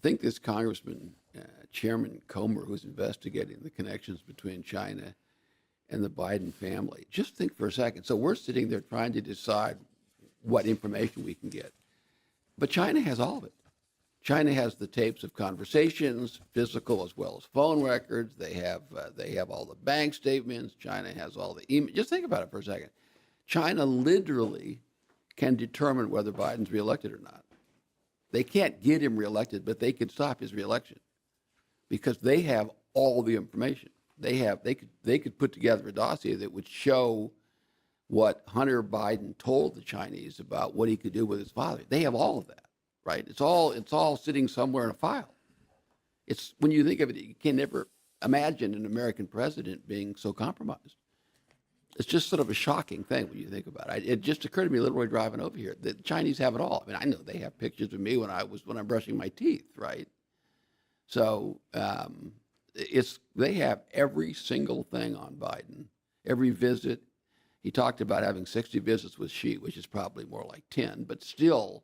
think this Congressman, Chairman Comer, who's investigating the connections between China and the Biden family, just think for a second. So we're sitting there trying to decide what information we can get. But China has all of it. China has the tapes of conversations, physical as well as phone records. They have all the bank statements. China has all the email. Just think about it for a second. China literally can determine whether Biden's reelected or not. They can't get him reelected, but they could stop his reelection because they have all the information. They could put together a dossier that would show what Hunter Biden told the Chinese about what he could do with his father. They have all of that, right? It's all sitting somewhere in a file. It's when you think of it, you can never imagine an American president being so compromised. It's just sort of a shocking thing when you think about it. It just occurred to me literally driving over here. The Chinese have it all. I mean, I know they have pictures of me when I'm brushing my teeth, right? So they have every single thing on Biden, every visit. He talked about having 60 visits with Xi, which is probably more like 10, but still,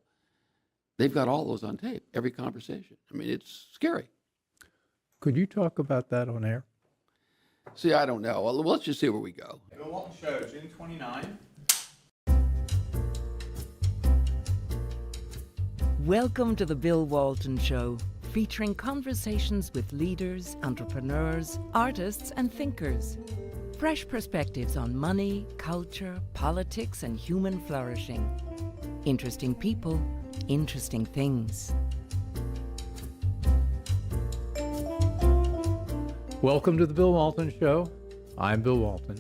they've got all those on tape, every conversation. I mean, it's scary. Could you talk about that on air? See, I don't know. Well, let's just see where we go. Bill Walton Show, June 29. Welcome to the Bill Walton Show, featuring conversations with leaders, entrepreneurs, artists, and thinkers. Fresh perspectives on money, culture, politics, and human flourishing. Interesting people, interesting things. Welcome to the Bill Walton Show. I'm Bill Walton.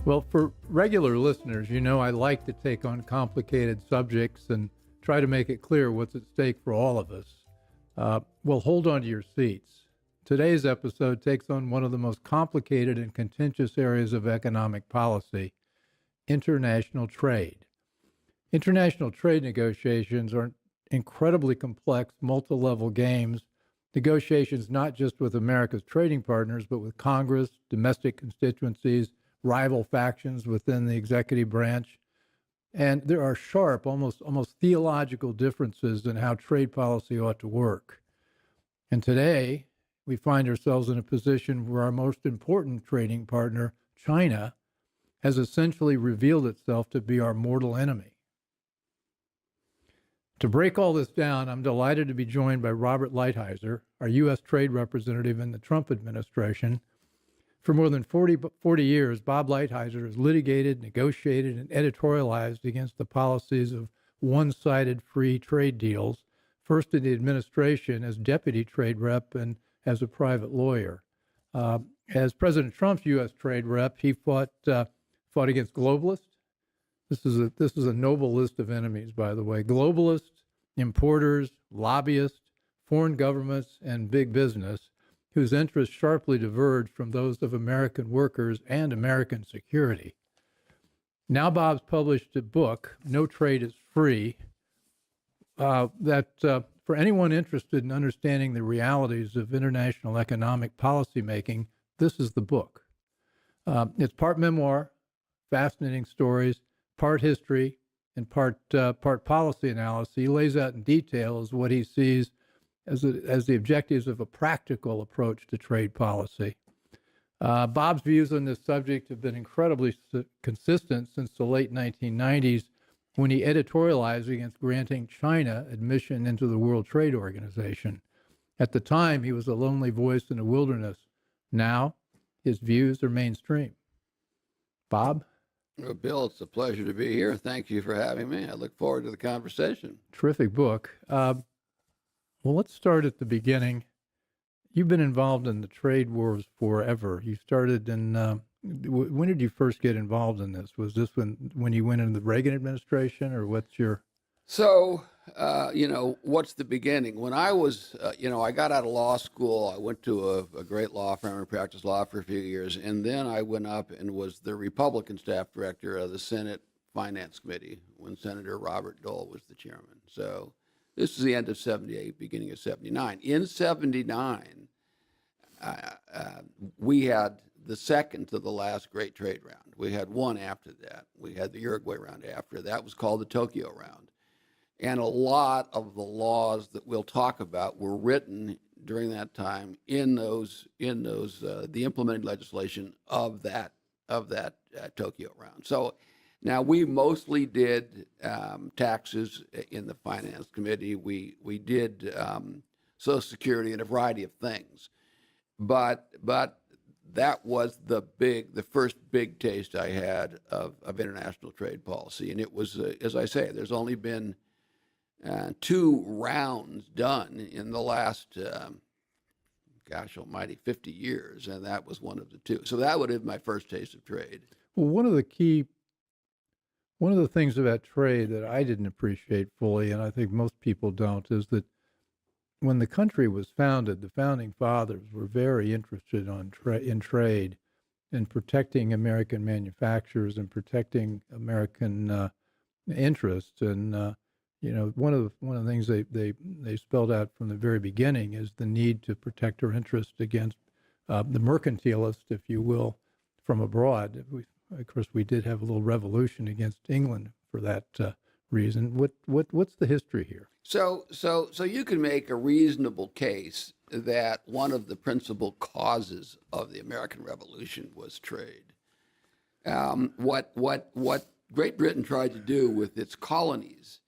Well, for regular listeners, you know I like to take on complicated subjects and try to make it clear what's at stake for all of us. Well, hold on to your seats. Today's episode takes on one of the most complicated and contentious areas of economic policy, international trade. International trade negotiations are incredibly complex, multi-level games, negotiations not just with America's trading partners, but with Congress, domestic constituencies, rival factions within the executive branch. And there are sharp, almost theological differences in how trade policy ought to work. And today, we find ourselves in a position where our most important trading partner, China, has essentially revealed itself to be our mortal enemy. To break all this down, I'm delighted to be joined by Robert Lighthizer, our U.S. trade representative in the Trump administration. For more than 40 years, Bob Lighthizer has litigated, negotiated, and editorialized against the policies of one-sided free trade deals, first in the administration as deputy trade rep and as a private lawyer. As President Trump's U.S. trade rep, he fought against globalists. This is a noble list of enemies, by the way. Globalists, importers, lobbyists, foreign governments, and big business, whose interests sharply diverge from those of American workers and American security. Now Bob's published a book, No Trade is Free, that for anyone interested in understanding the realities of international economic policymaking, this is the book. It's part memoir, fascinating stories, part history, and part policy analysis. He lays out in detail as what he sees as the objectives of a practical approach to trade policy. Bob's views on this subject have been incredibly consistent since the late 1990s, when he editorialized against granting China admission into the World Trade Organization. At the time, he was a lonely voice in the wilderness. Now, his views are mainstream. Bob? Well, Bill, it's a pleasure to be here. Thank you for having me. I look forward to the conversation. Terrific book. Well, let's start at the beginning. You've been involved in the trade wars forever. You started in, when did you first get involved in this? Was this when you went into the Reagan administration, or what's your? So, what's the beginning? When I was, I got out of law school. I went to a great law firm and practiced law for a few years. And then I went up and was the Republican staff director of the Senate Finance Committee when Senator Robert Dole was the chairman. So this is the end of 78, beginning of 79. In 79, we had the second to the last great trade round. We had one after that. We had the Uruguay round after. That was called the Tokyo round. And a lot of the laws that we'll talk about were written during that time in the implementing legislation of that Tokyo round. So now we mostly did taxes in the finance committee. We did Social Security and a variety of things, but that was the first big taste I had of international trade policy, and it was as I say, there's only been 2 rounds done in the last, gosh almighty, 50 years, and that was one of the 2. So that would have been my first taste of trade. Well, one of the things about trade that I didn't appreciate fully, and I think most people don't, is that when the country was founded, the founding fathers were very interested in trade and protecting American manufacturers and protecting American interests. And one of the things they spelled out from the very beginning is the need to protect our interests against the mercantilist, if you will, from abroad. Of course, we did have a little revolution against England for that reason. What's the history here? So you can make a reasonable case that one of the principal causes of the American Revolution was trade. What Great Britain tried to do with its colonies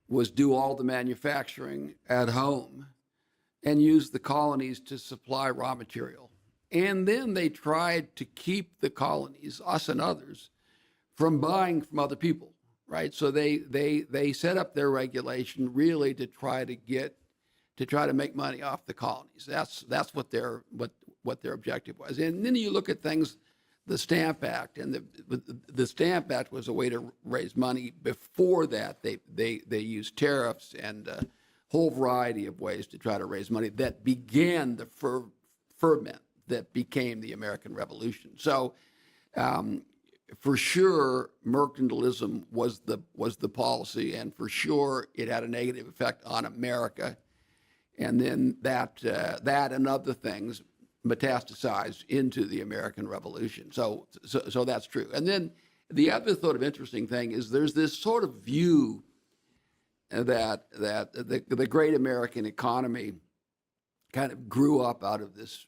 was do all the manufacturing at home and use the colonies to supply raw material. And then they tried to keep the colonies, us and others, from buying from other people, right? So they set up their regulation really to try to make money off the colonies. That's what their objective was. And then you look at things, the Stamp Act, and the Stamp Act was a way to raise money. Before that, they used tariffs and a whole variety of ways to try to raise money that began the ferment that became the American Revolution. So, for sure, mercantilism was the policy, and for sure, it had a negative effect on America. And then that and other things metastasized into the American Revolution. So that's true. And then the other sort of interesting thing is there's this sort of view that the great American economy kind of grew up out of this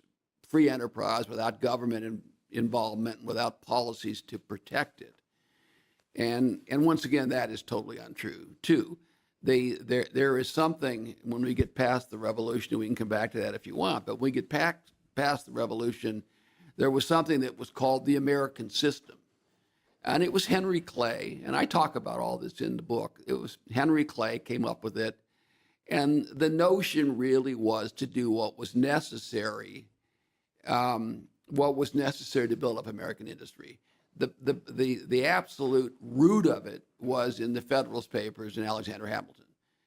free enterprise without government involvement, without policies to protect it. And once again, that is totally untrue too. There is something when we get past the revolution, and we can come back to that if you want, but when we get past the revolution, there was something that was called the American system. And it was Henry Clay, and I talk about all this in the book. It was Henry Clay came up with it. And the notion really was to do what was necessary to build up American industry. The absolute root of it was in the Federalist Papers and Alexander Hamilton.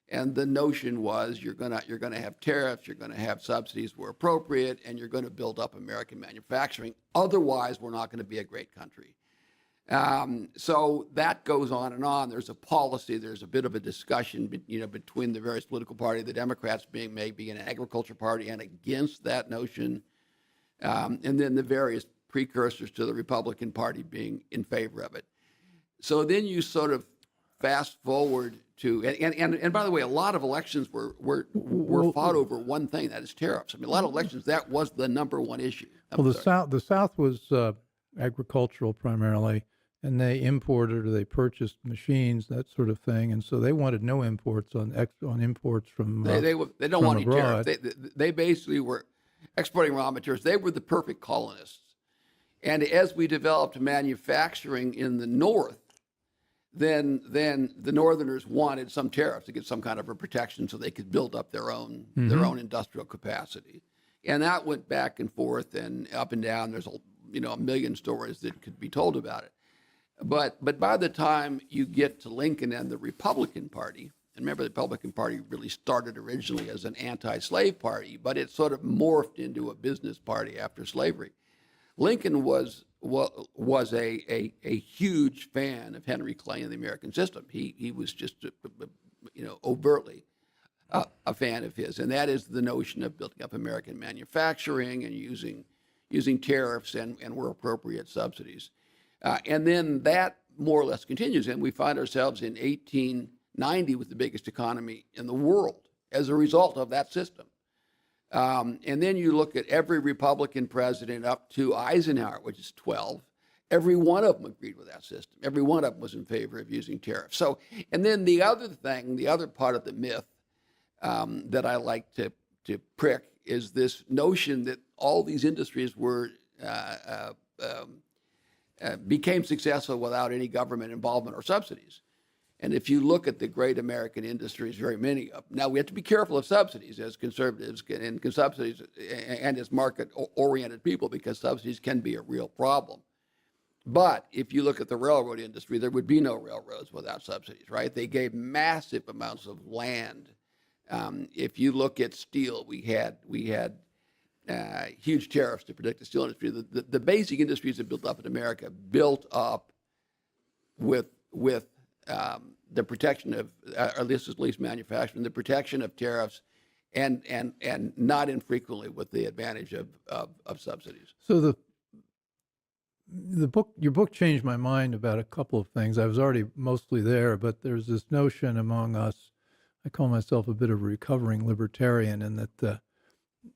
And the notion was you're gonna have tariffs, you're gonna have subsidies where appropriate, and you're gonna build up American manufacturing. Otherwise, we're not gonna be a great country. So that goes on and on. There's a policy, there's a bit of a discussion, between the various political parties, the Democrats being maybe an agriculture party and against that notion, and then the various precursors to the Republican Party being in favor of it. So then you sort of fast forward to, and by the way, a lot of elections were fought over one thing, that is tariffs. I mean, a lot of elections, that was the number one issue. The South was agricultural primarily, and they imported or they purchased machines, that sort of thing, and so they wanted no imports on imports from they don't want any abroad. tariffs. They basically were exporting raw materials. They were the perfect colonists. And as we developed manufacturing in the North, then the Northerners wanted some tariffs to get some kind of a protection so they could build up their own industrial capacity. And that went back and forth and up and down. There's a million stories that could be told about it. But by the time you get to Lincoln and the Republican Party, and remember the Republican Party really started originally as an anti-slave party, but it sort of morphed into a business party after slavery. Lincoln was a huge fan of Henry Clay and the American system. He was just overtly a fan of his, and that is the notion of building up American manufacturing and using tariffs and where appropriate subsidies. And then that more or less continues, and we find ourselves in 90 was the biggest economy in the world as a result of that system. And then you look at every Republican president up to Eisenhower, which is 12. Every one of them agreed with that system. Every one of them was in favor of using tariffs. So, and then the other thing, the other part of the myth that I like to prick is this notion that all these industries were became successful without any government involvement or subsidies. And if you look at the great American industries, very many of them. Now, we have to be careful of subsidies as conservatives and subsidies and as market-oriented people, because subsidies can be a real problem. But if you look at the railroad industry, there would be no railroads without subsidies, right? They gave massive amounts of land. If you look at steel, we had huge tariffs to protect the steel industry. The basic industries that built up in America built up with the protection of, or this is at least manufacturing, the protection of tariffs, and not infrequently with the advantage of subsidies. So your book changed my mind about a couple of things. I was already mostly there, but there's this notion among us. I call myself a bit of a recovering libertarian, in that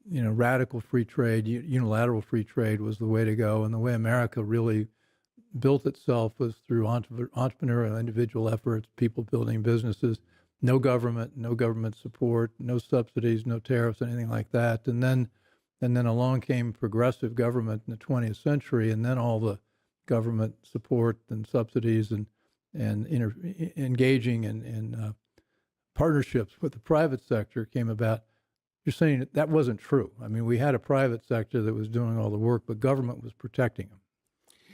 radical free trade, unilateral free trade was the way to go, and the way America really built itself was through entrepreneurial individual efforts, people building businesses, no government support, no subsidies, no tariffs, anything like that. And then along came progressive government in the 20th century, and then all the government support and subsidies and engaging in partnerships with the private sector came about. You're saying that wasn't true. I mean, we had a private sector that was doing all the work, but government was protecting them.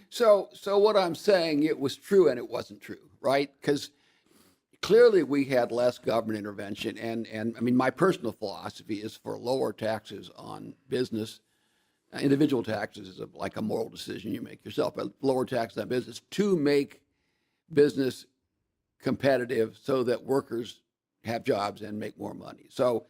So what I'm saying, it was true and it wasn't true, right? Because clearly we had less government intervention. And I mean, my personal philosophy is for lower taxes on business. Individual taxes is like a moral decision you make yourself, but lower taxes on business to make business competitive so that workers have jobs and make more money. So,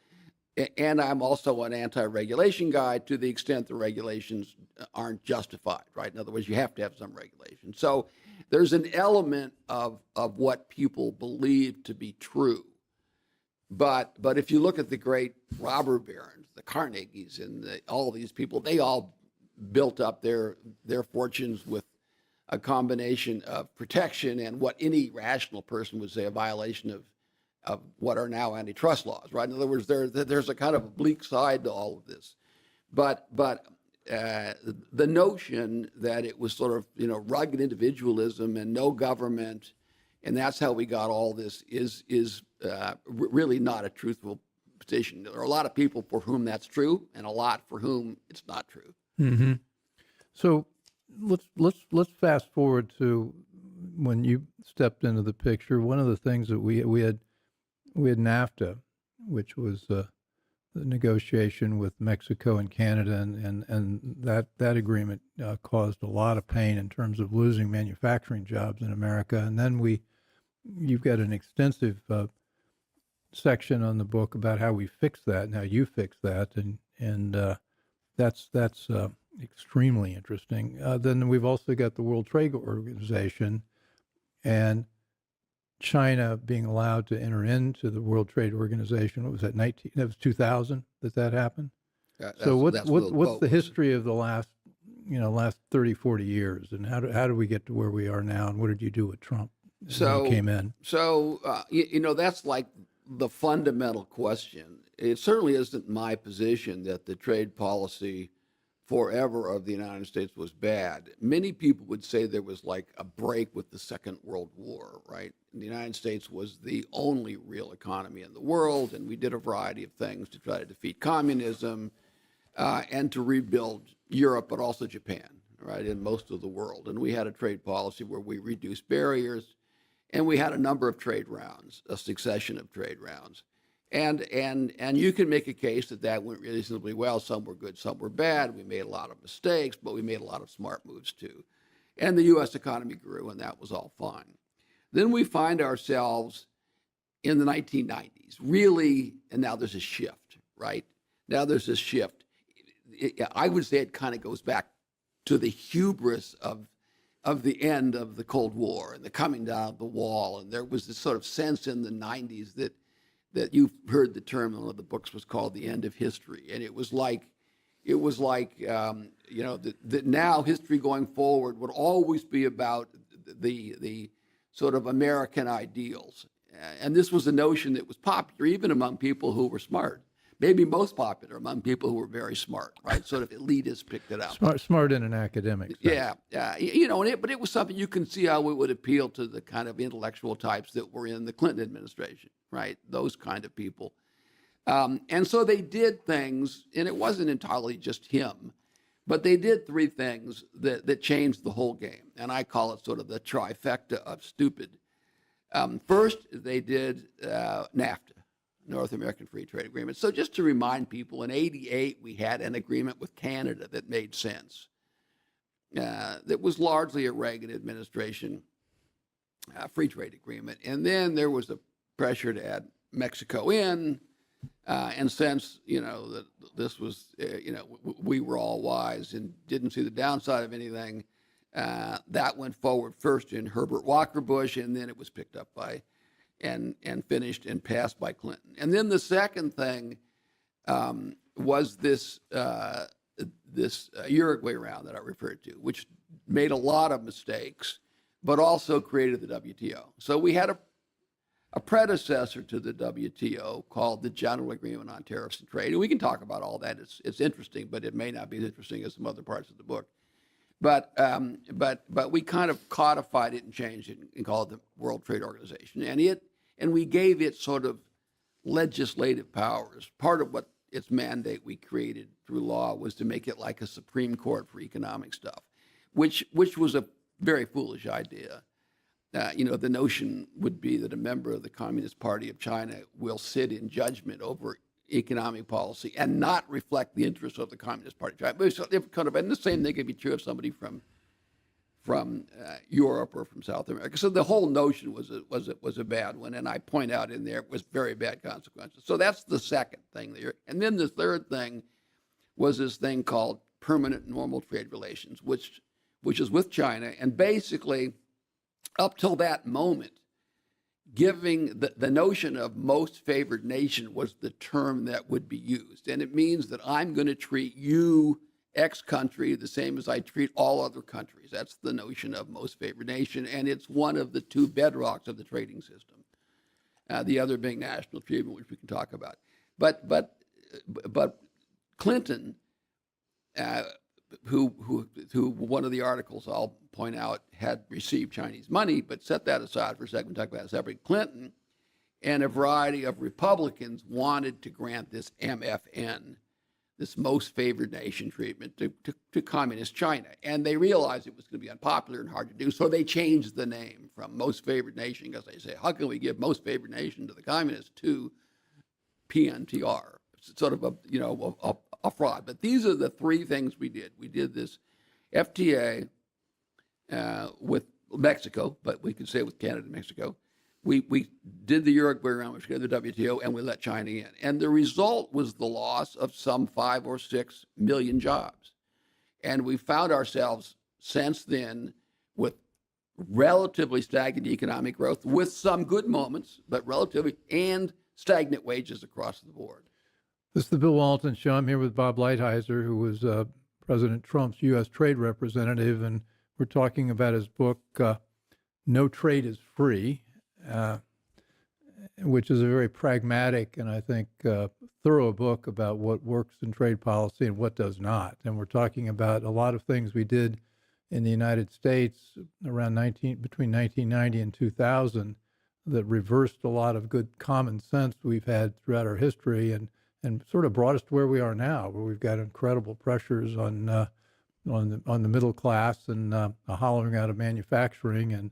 and I'm also an anti-regulation guy to the extent the regulations aren't justified, right? In other words, you have to have some regulation. So there's an element of what people believe to be true. But if you look at the great robber barons, the Carnegies and all these people, they all built up their fortunes with a combination of protection and what any rational person would say a violation of what are now antitrust laws, right? In other words, there's a kind of a bleak side to all of this. But the notion that it was sort of, rugged individualism and no government, and that's how we got all this is really not a truthful position. There are a lot of people for whom that's true, and a lot for whom it's not true. Mm-hmm. So let's fast forward to when you stepped into the picture. One of the things that we had NAFTA, which was the negotiation with Mexico and Canada, and that agreement caused a lot of pain in terms of losing manufacturing jobs in America. And then you've got an extensive section on the book about how we fix that and how you fix that, and that's extremely interesting. Then we've also got the World Trade Organization and China being allowed to enter into the World Trade Organization. What was that? That was 2000 that happened. So what's the history of the last 30, 40 years, and how do we get to where we are now, and what did you do with Trump when he came in? So that's like the fundamental question. It certainly isn't my position that the trade policy forever of the United States was bad. Many people would say there was like a break with the Second World War, right? The United States was the only real economy in the world, and we did a variety of things to try to defeat communism and to rebuild Europe, but also Japan, right, and most of the world. And we had a trade policy where we reduced barriers, and we had a number of trade rounds, a succession of trade rounds. And you can make a case that went reasonably well. Some were good, some were bad. We made a lot of mistakes, but we made a lot of smart moves too. And the U.S. economy grew, and that was all fine. Then we find ourselves in the 1990s, really, and now there's a shift, right? Now there's this shift. I would say it kind of goes back to the hubris of of the end of the Cold War and the coming down of the wall. And there was this sort of sense in the 90s that you've heard the term in one of the books was called the end of history. And it was like, that now history going forward would always be about the sort of American ideals. And this was a notion that was popular even among people who were smart. Maybe most popular among people who were very smart, right? Sort of elitists picked it up. Smart in an academic sense. Yeah, but it was something you can see how it would appeal to the kind of intellectual types that were in the Clinton administration, right? Those kind of people. And so they did things, and it wasn't entirely just him, but they did three things that changed the whole game. And I call it sort of the trifecta of stupid. First, they did NAFTA. North American Free Trade Agreement. So just to remind people, in '88, we had an agreement with Canada that made sense. That was largely a Reagan administration free trade agreement. And then there was a pressure to add Mexico in. And since, that this was, we were all wise and didn't see the downside of anything, that went forward first in Herbert Walker Bush, and then it was picked up by and finished and passed by Clinton. And then the second thing was this Uruguay round that I referred to, which made a lot of mistakes, but also created the WTO. So we had a predecessor to the WTO called the General Agreement on Tariffs and Trade. And we can talk about all that. It's interesting, but it may not be as interesting as some other parts of the book. But we kind of codified it and changed it and called it the World Trade Organization. And we gave it sort of legislative powers. Part of what its mandate we created through law was to make it like a Supreme Court for economic stuff, which was a very foolish idea. The notion would be that a member of the Communist Party of China will sit in judgment over economic policy and not reflect the interests of the Communist Party of China. And the same thing could be true of somebody from Europe or from South America. So the whole notion was a bad one, and I point out in there it was very bad consequences. So that's the second thing there. And then the third thing was this thing called permanent normal trade relations, which is with China, and basically up till that moment, giving the notion of most favored nation was the term that would be used. And it means that I'm going to treat you, X country, the same as I treat all other countries. That's the notion of most favored nation. And it's one of the two bedrocks of the trading system. The other being national treatment, which we can talk about. But Clinton, who one of the articles I'll point out had received Chinese money, but set that aside for a second, we'll talk about it separately. Clinton and a variety of Republicans wanted to grant this MFN, this most favored nation treatment to communist China. And they realized it was going to be unpopular and hard to do, so they changed the name from most favored nation, because they say, how can we give most favored nation to the communists, to PNTR? It's sort of a fraud. But these are the three things we did. We did this FTA with Mexico, but we could say with Canada and Mexico. We did the Uruguay round, which got the WTO, and we let China in. And the result was the loss of some 5 or 6 million jobs. And we found ourselves since then with relatively stagnant economic growth, with some good moments, but relatively, and stagnant wages across the board. This is the Bill Walton Show. I'm here with Bob Lighthizer, who was President Trump's U.S. trade representative, and we're talking about his book, No Trade is Free, which is a very pragmatic and I think thorough book about what works in trade policy and what does not. And we're talking about a lot of things we did in the United States around between 1990 and 2000 that reversed a lot of good common sense we've had throughout our history and sort of brought us to where we are now, where we've got incredible pressures on the middle class and a hollowing out of manufacturing, and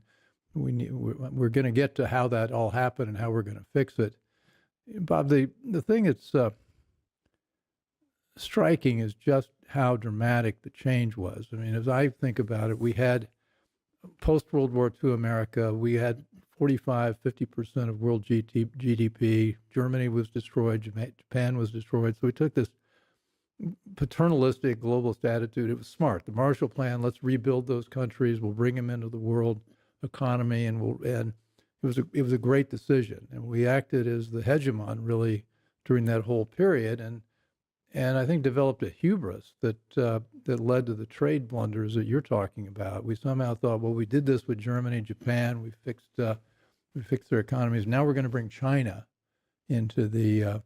we're going to get to how that all happened and how we're going to fix it. Bob, the thing that's striking is just how dramatic the change was. I mean, as I think about it, we had post-World War II America, we had 45-50% of world GDP. Germany was destroyed. Japan was destroyed. So we took this paternalistic globalist attitude. It was smart. The Marshall Plan, let's rebuild those countries. We'll bring them into the world economy, and it was a great decision. And we acted as the hegemon really during that whole period, and I think developed a hubris that that led to the trade blunders that you're talking about. We somehow thought, well, we did this with Germany, Japan. We fixed their economies. Now we're going to bring China into the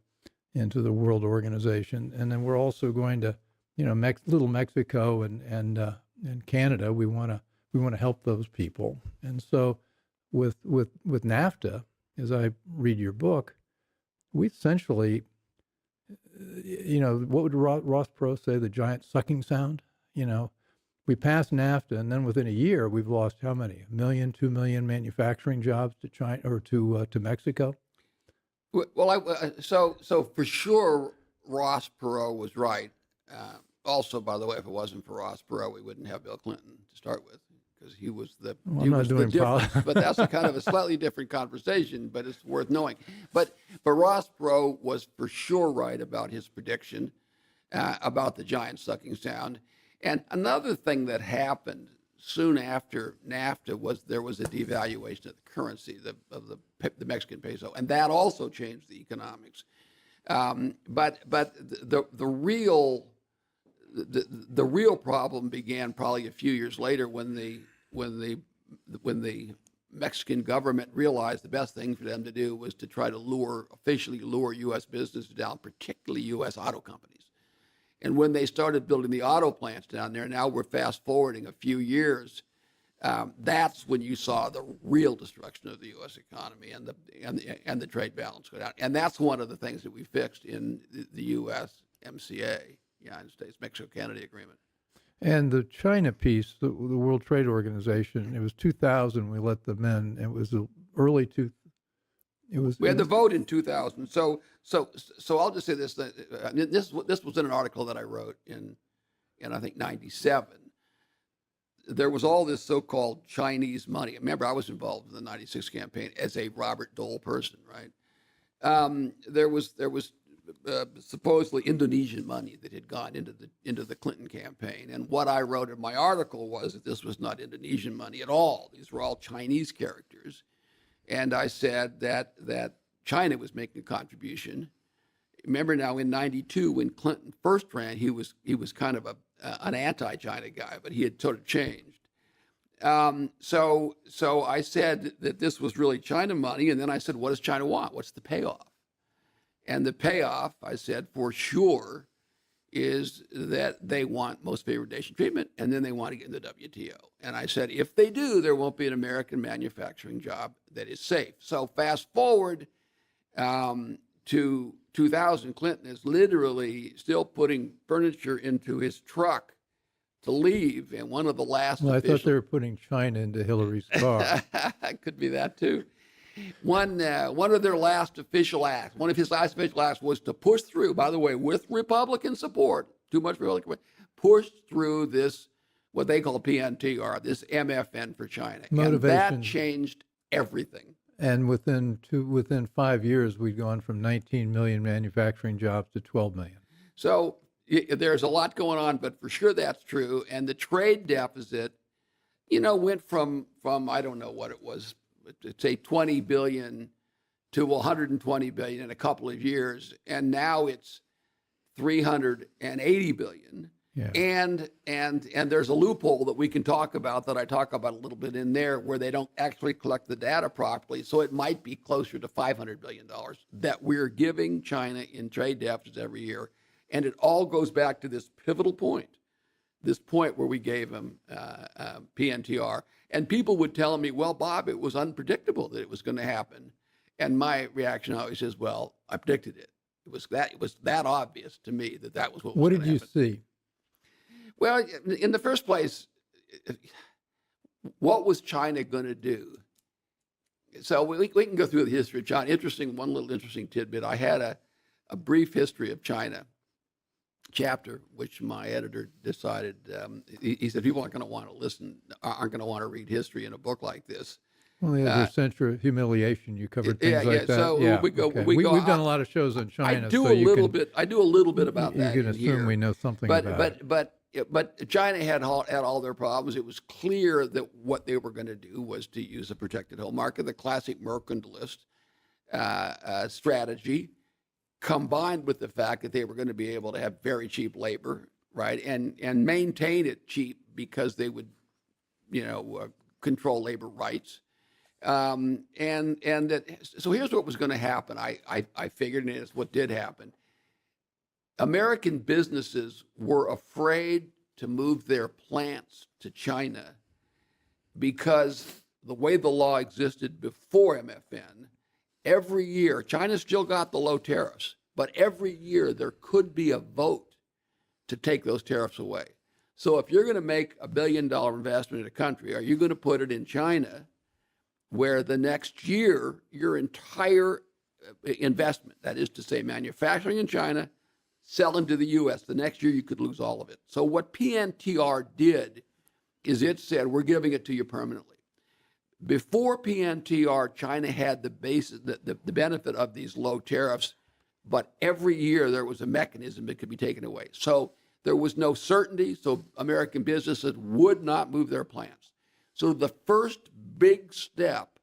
world organization, and then we're also going to, little Mexico and Canada. We want to help those people. And so, with NAFTA, as I read your book, we essentially, what would Ross Perot say? The giant sucking sound. We passed NAFTA, and then within a year, we've lost how many? 1 million, 2 million manufacturing jobs to China or to Mexico. Well, so for sure, Ross Perot was right. Also, by the way, if it wasn't for Ross Perot, we wouldn't have Bill Clinton to start with, because he was the difference. But that's a kind of a slightly different conversation. But it's worth knowing. But Ross Perot was for sure right about his prediction about the giant sucking sound. And another thing that happened soon after NAFTA was there was a devaluation of the currency of the Mexican peso, and that also changed the economics. But the real problem began probably a few years later when the Mexican government realized the best thing for them to do was to try to officially lure U.S. businesses down, particularly U.S. auto companies. And when they started building the auto plants down there, now we're fast forwarding a few years, that's when you saw the real destruction of the U.S. economy and the trade balance go down. And that's one of the things that we fixed in the USMCA, United States-Mexico-Canada Agreement. And the China piece, the World Trade Organization, it was 2000 we let them in. It was the early we had the vote in 2000. So I'll just say this. This was in an article that I wrote in I think 97. There was all this so-called Chinese money. Remember, I was involved in the 96 campaign as a Robert Dole person, right? There was supposedly Indonesian money that had gone into the Clinton campaign. And what I wrote in my article was that this was not Indonesian money at all. These were all Chinese characters. And I said that China was making a contribution. Remember now in 92 when Clinton first ran, he was kind of an anti-China guy, but he had sort of changed. So I said that this was really China money, and then I said, what does China want? What's the payoff? And the payoff, I said, for sure, is that they want most favored nation treatment, and then they want to get in the WTO. And I said, if they do, there won't be an American manufacturing job that is safe. So fast forward to 2000, Clinton is literally still putting furniture into his truck to leave, and one of the last I thought they were putting China into Hillary's car. Could be that too. One of their last official acts, one of his last official acts was to push through, by the way, with Republican support, too much Republican support, push through this, what they call PNTR, this MFN for China. Motivation. And that changed everything. And within 5 years, we'd gone from 19 million manufacturing jobs to 12 million. So there's a lot going on, but for sure that's true. And the trade deficit, went from I don't know what it was, say 20 billion to 120 billion in a couple of years, and now it's 380 billion. Yeah. And there's a loophole that we can talk about that I talk about a little bit in there where they don't actually collect the data properly. So it might be closer to $500 billion that we're giving China in trade deficits every year. And it all goes back to this pivotal point, this point where we gave them PNTR. And people would tell me, well, Bob, it was unpredictable that it was going to happen. And my reaction always is, well, I predicted it. It was that obvious to me that was what was going to happen. What did you see? Well, in the first place, what was China going to do? So we can go through the history of China. One little interesting tidbit. I had a brief history of China chapter, which my editor decided, he said people aren't going to want to read history in a book like this. Well, the other censure, humiliation, you covered things yeah, like yeah. that. So Yeah, we go, okay. we go. We've done a lot of shows on China. I do so a you little can, bit. I do a little bit about you that can in assume here. we know something about it. But China had all their problems. It was clear that what they were going to do was to use a protected home market, the classic mercantilist strategy, combined with the fact that they were going to be able to have very cheap labor, right, and maintain it cheap because they would, control labor rights. And so here's what was going to happen. I figured, and it's what did happen. American businesses were afraid to move their plants to China because the way the law existed before MFN, every year, China still got the low tariffs, but every year there could be a vote to take those tariffs away. So if you're going to make $1 billion investment in a country, are you going to put it in China, where the next year your entire investment, that is to say manufacturing in China, selling to the U.S., the next year you could lose all of it. So what PNTR did is it said, we're giving it to you permanently. Before PNTR, China had the benefit of these low tariffs, but every year there was a mechanism that could be taken away. So there was no certainty, so American businesses would not move their plants. So the first big step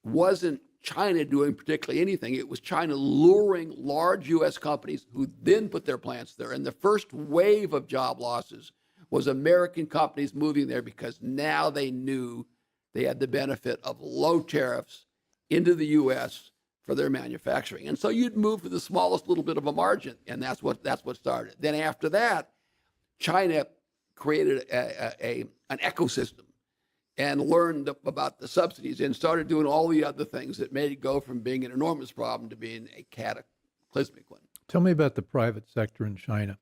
wasn't China doing particularly anything. It was China luring large U.S. companies who then put their plants there. And the first wave of job losses was American companies moving there because now they knew they had the benefit of low tariffs into the U.S. for their manufacturing. And so you'd move for the smallest little bit of a margin, and that's what started. Then after that, China created an ecosystem and learned about the subsidies and started doing all the other things that made it go from being an enormous problem to being a cataclysmic one. Tell me about the private sector in China.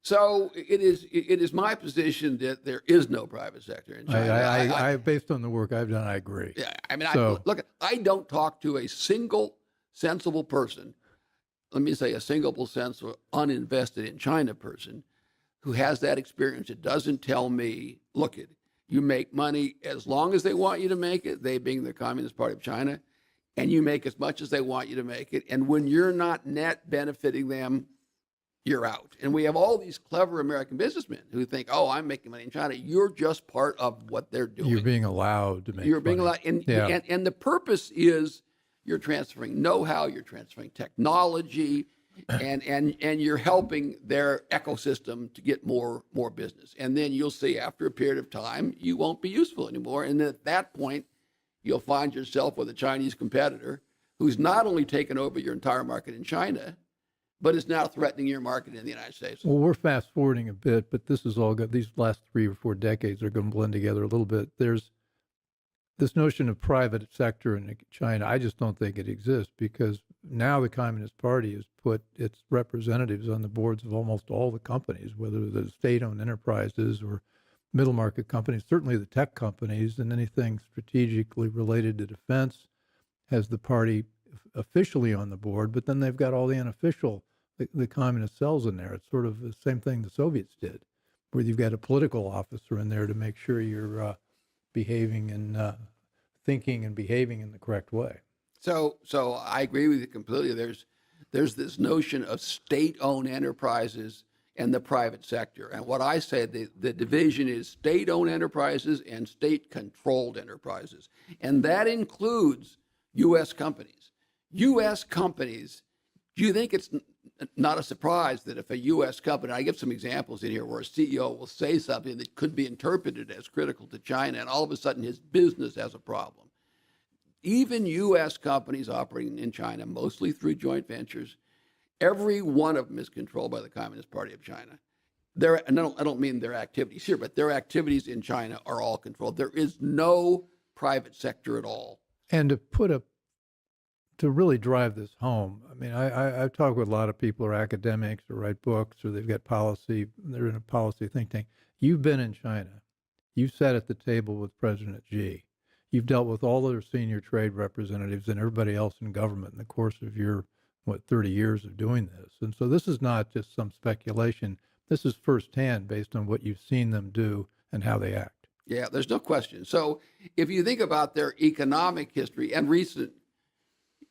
So it is my position that there is no private sector in China. I based on the work I've done, I agree. Yeah, I mean, So- I don't talk to a single sensible person, let me say a single sensible, uninvested in China person who has that experience. It doesn't tell me, look, you make money as long as they want you to make it, they being the Communist Party of China, and you make as much as they want you to make it. And when you're not net benefiting them, you're out. And we have all these clever American businessmen who think, oh, I'm making money in China. You're just part of what they're doing. You're being allowed to make You're being money. allowed. And the purpose is you're transferring know-how, you're transferring technology, and you're helping their ecosystem to get more business. And then you'll see after a period of time, you won't be useful anymore. And at that point, you'll find yourself with a Chinese competitor who's not only taken over your entire market in China, but is now threatening your market in the United States. Well, we're fast forwarding a bit, but this is all good. These last 3 or 4 decades are going to blend together a little bit. There's this notion of private sector in China. I just don't think it exists because now the Communist Party has put its representatives on the boards of almost all the companies, whether they're state-owned enterprises or middle market companies, certainly the tech companies, and anything strategically related to defense has the party officially on the board, but then they've got all the unofficial, the communist cells in there. It's sort of the same thing the Soviets did, where you've got a political officer in there to make sure you're behaving and thinking and behaving in the correct way. So I agree with you completely. There's this notion of state-owned enterprises and the private sector. And what I say, the division is state-owned enterprises and state-controlled enterprises. And that includes U.S. companies. U.S. companies, do you think it's not a surprise that if a U.S. company, I give some examples in here where a CEO will say something that could be interpreted as critical to China, and all of a sudden his business has a problem. Even U.S. companies operating in China, mostly through joint ventures, every one of them is controlled by the Communist Party of China. And I don't mean their activities here, but their activities in China are all controlled. There is no private sector at all. And to really drive this home, I mean, I talk with a lot of people who are academics or write books or they've got policy, they're in a policy think tank. You've been in China. You've sat at the table with President Xi. You've dealt with all their senior trade representatives and everybody else in government in the course of your, 30 years of doing this. And so this is not just some speculation. This is firsthand based on what you've seen them do and how they act. Yeah, there's no question. So if you think about their economic history and recent,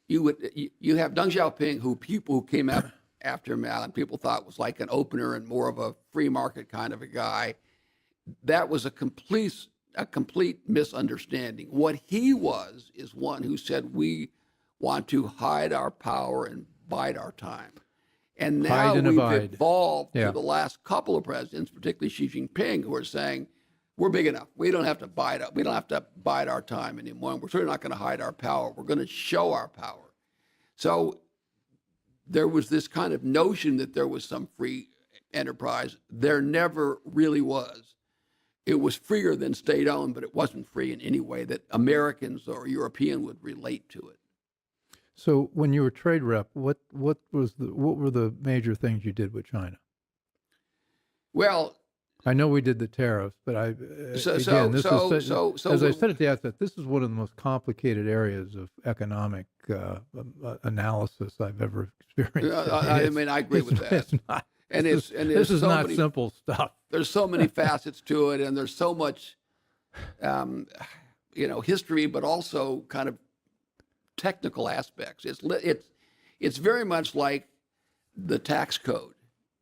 you have Deng Xiaoping, who people who came up after Mao and people thought was like an opener and more of a free market kind of a guy. That was a complete misunderstanding. What he was is one who said we want to hide our power and bide our time. And now Hide and we've abide. evolved Yeah. to the last couple of presidents, particularly Xi Jinping, who are saying we're big enough. We don't have to bide up. We don't have to bide our time anymore. And we're certainly not going to hide our power. We're going to show our power. So there was this kind of notion that there was some free enterprise. There never really was. It was freer than state-owned, but it wasn't free in any way that Americans or European would relate to it. So when you were trade rep, what were the major things you did with China? Well, I know we did the tariffs, but as I said at the outset, this is one of the most complicated areas of economic analysis I've ever experienced. I mean, I agree with that. It's not. This is not simple stuff. There's so many facets to it, and there's so much, history, but also kind of technical aspects. It's very much like the tax code,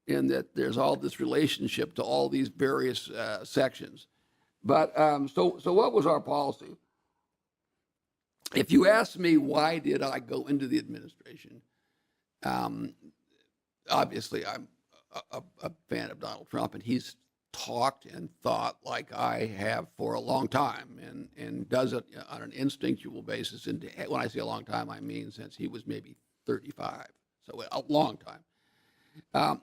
in that there's all this relationship to all these various sections. But so what was our policy? If you ask me why did I go into the administration, obviously I'm a fan of Donald Trump, and he's talked and thought like I have for a long time, and does it on an instinctual basis. And when I say a long time, I mean since he was maybe 35, so a long time.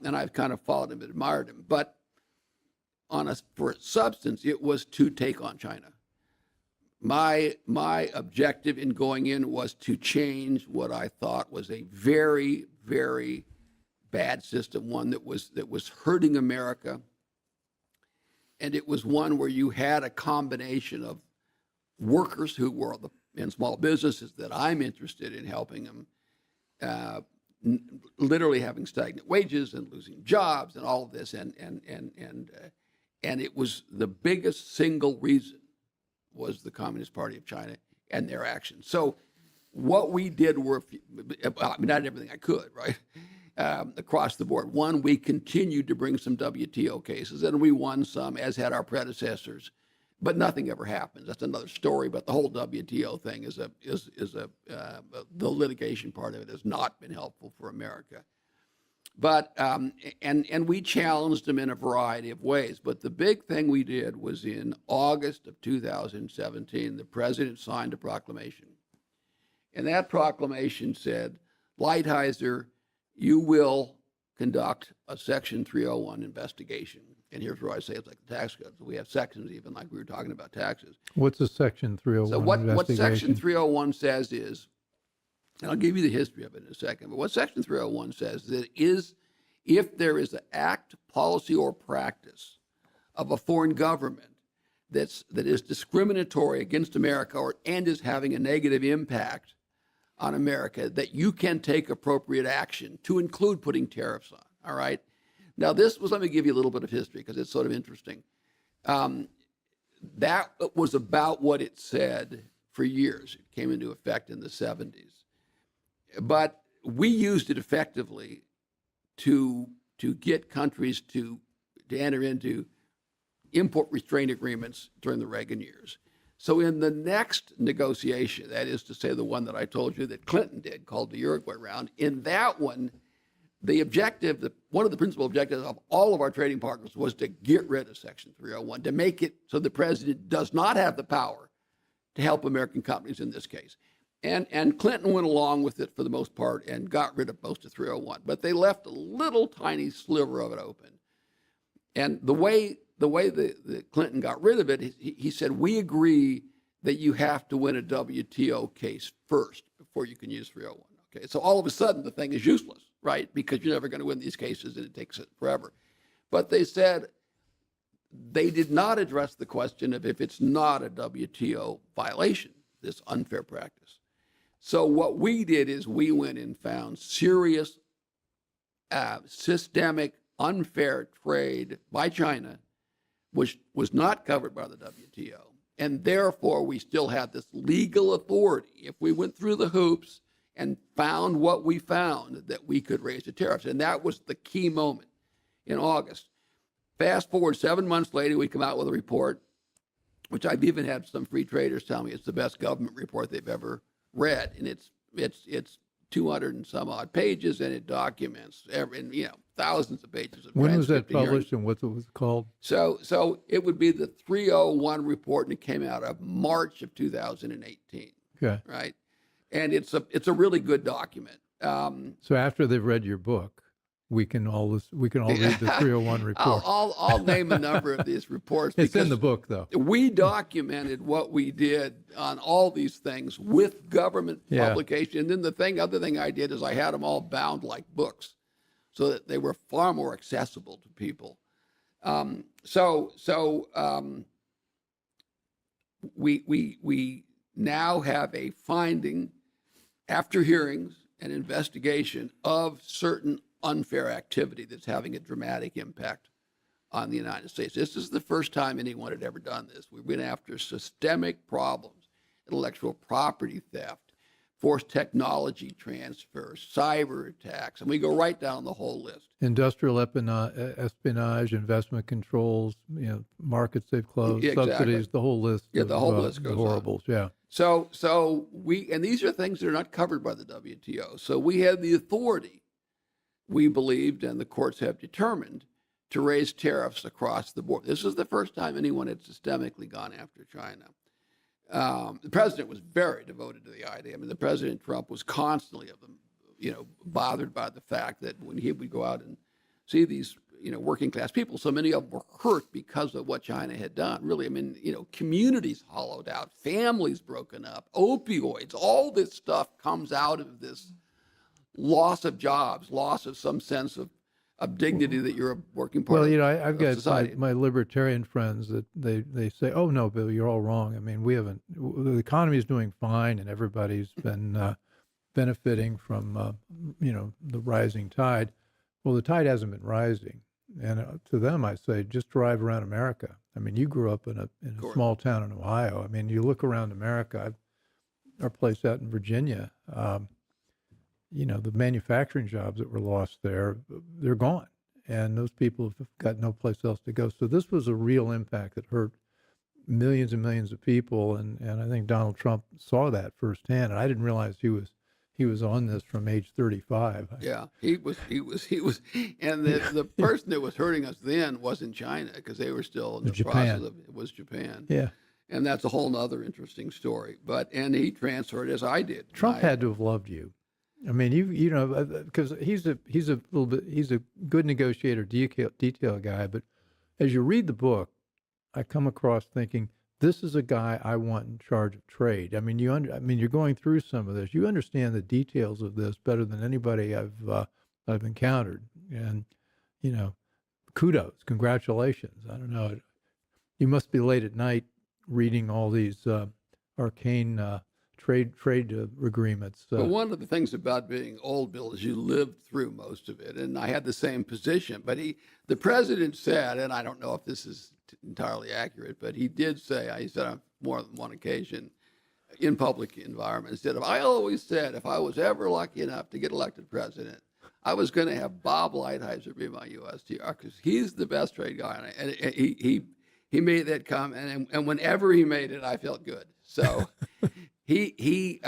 And I've kind of followed him, admired him. But for substance, it was to take on China. My objective in going in was to change what I thought was a very, very bad system, one that was hurting America. And it was one where you had a combination of workers who were in small businesses that I'm interested in helping them, literally having stagnant wages and losing jobs and all of this, and it was the biggest single reason was the Communist Party of China and their actions. So what we did were, not everything I could, right, across the board. One, we continued to bring some WTO cases, and we won some, as had our predecessors. But nothing ever happens. That's another story. But the whole WTO thing the litigation part of it has not been helpful for America. But and we challenged them in a variety of ways. But the big thing we did was in August of 2017, the president signed a proclamation, and that proclamation said, "Lighthizer, you will conduct a Section 301 investigation." And here's where I say it's like the tax code. We have sections, even like we were talking about taxes. What's a Section 301 So what investigation? Section 301 says is, and I'll give you the history of it in a second, but what Section 301 says that is if there is an act, policy, or practice of a foreign government that is discriminatory against America and is having a negative impact on America, that you can take appropriate action, to include putting tariffs on, all right? Now, let me give you a little bit of history because it's sort of interesting. That was about what it said for years. It came into effect in the 70s. But we used it effectively to get countries to enter into import restraint agreements during the Reagan years. So in the next negotiation, that is to say the one that I told you that Clinton did, called the Uruguay round, in that one, one of the principal objectives of all of our trading partners was to get rid of Section 301, to make it so the president does not have the power to help American companies in this case. And Clinton went along with it for the most part and got rid of most of 301, but they left a little tiny sliver of it open. And the way the Clinton got rid of it, he said, we agree that you have to win a WTO case first before you can use 301. Okay, so all of a sudden the thing is useless, right? Because you're never going to win these cases and it takes it forever. But they said they did not address the question of if it's not a WTO violation, this unfair practice. So what we did is we went and found serious, systemic, unfair trade by China which was not covered by the WTO. And therefore, we still had this legal authority, if we went through the hoops and found what we found, that we could raise the tariffs. And that was the key moment in August. Fast forward 7 months later, we come out with a report, which I've even had some free traders tell me it's the best government report they've ever read. And it's 200 and some odd pages, and it documents thousands of pages of When was that transcript hearings. published and what was it called? So it would be the 301 report, and it came out of March of 2018, Okay. right? And it's a really good document. So after they've read your book, we can all read the 301 report. I'll name a number of these reports. It's in because the book, though. we documented what we did on all these things with government Yeah. publication. And then the other thing I did is I had them all bound like books, so that they were far more accessible to people. We now have a finding after hearings and investigation of certain unfair activity that's having a dramatic impact on the United States. This is the first time anyone had ever done this. We've been after systemic problems, intellectual property theft, forced technology transfers, cyber attacks, and we go right down the whole list. Industrial espionage, investment controls, markets they've closed, Yeah, exactly. subsidies, the whole list. Yeah, of, the whole list goes the on. horribles. Yeah. And these are things that are not covered by the WTO. So we had the authority, we believed, and the courts have determined, to raise tariffs across the board. This is the first time anyone had systemically gone after China. The president was very devoted to the idea. I mean, the President Trump was constantly bothered by the fact that when he would go out and see these, working class people, so many of them were hurt because of what China had done. Really, I mean, communities hollowed out, families broken up, opioids, all this stuff comes out of this loss of jobs, loss of some sense of dignity that you're a working part of I've got society. my libertarian friends that they say, "Oh no, Bill, you're all wrong. I mean, the economy is doing fine, and everybody's been benefiting from the rising tide." Well, the tide hasn't been rising, and to them, I say, just drive around America. I mean, you grew up in a small town in Ohio. I mean, you look around America. Our place out in Virginia. The manufacturing jobs that were lost there, they're gone. And those people have got no place else to go. So this was a real impact that hurt millions and millions of people. And I think Donald Trump saw that firsthand. And I didn't realize he was on this from age 35. Yeah, he was, and the person that was hurting us then wasn't China, because they were still in the process of, it was Japan. Yeah. And that's a whole nother interesting story. And he transferred, as I did. Trump had to have loved you. I mean, because he's a good negotiator, detail guy. But as you read the book, I come across thinking, this is a guy I want in charge of trade. I mean, you're going through some of this. You understand the details of this better than anybody I've encountered. And kudos, congratulations. I don't know, you must be late at night reading all these arcane trade agreements. But one of the things about being old, Bill, is you lived through most of it, and I had the same position. But the president said, and I don't know if this is entirely accurate, but he did say, he said on more than one occasion in public environments, that I always said if I was ever lucky enough to get elected president, I was going to have Bob Lighthizer be my USTR, because he's the best trade guy, and he made that comment, and whenever he made it, I felt good. So. He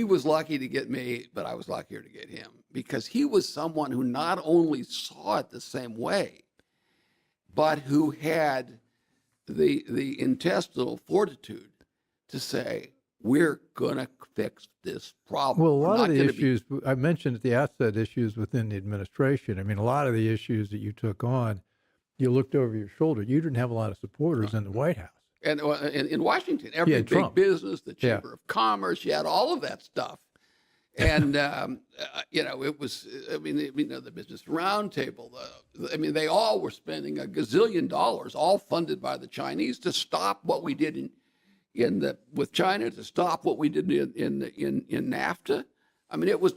was lucky to get me, but I was luckier to get him, because he was someone who not only saw it the same way, but who had the intestinal fortitude to say, we're going to fix this problem. Well, a lot of the issues, I mentioned at the outset, issues within the administration. I mean, a lot of the issues that you took on, you looked over your shoulder. You didn't have a lot of supporters in the White House. And in Washington, every big Trump. business, the Chamber of Commerce, you had all of that stuff. And, it was, the Business Roundtable, they all were spending $1 gazillion, all funded by the Chinese, to stop what we did with China, to stop what we did in NAFTA. I mean, it was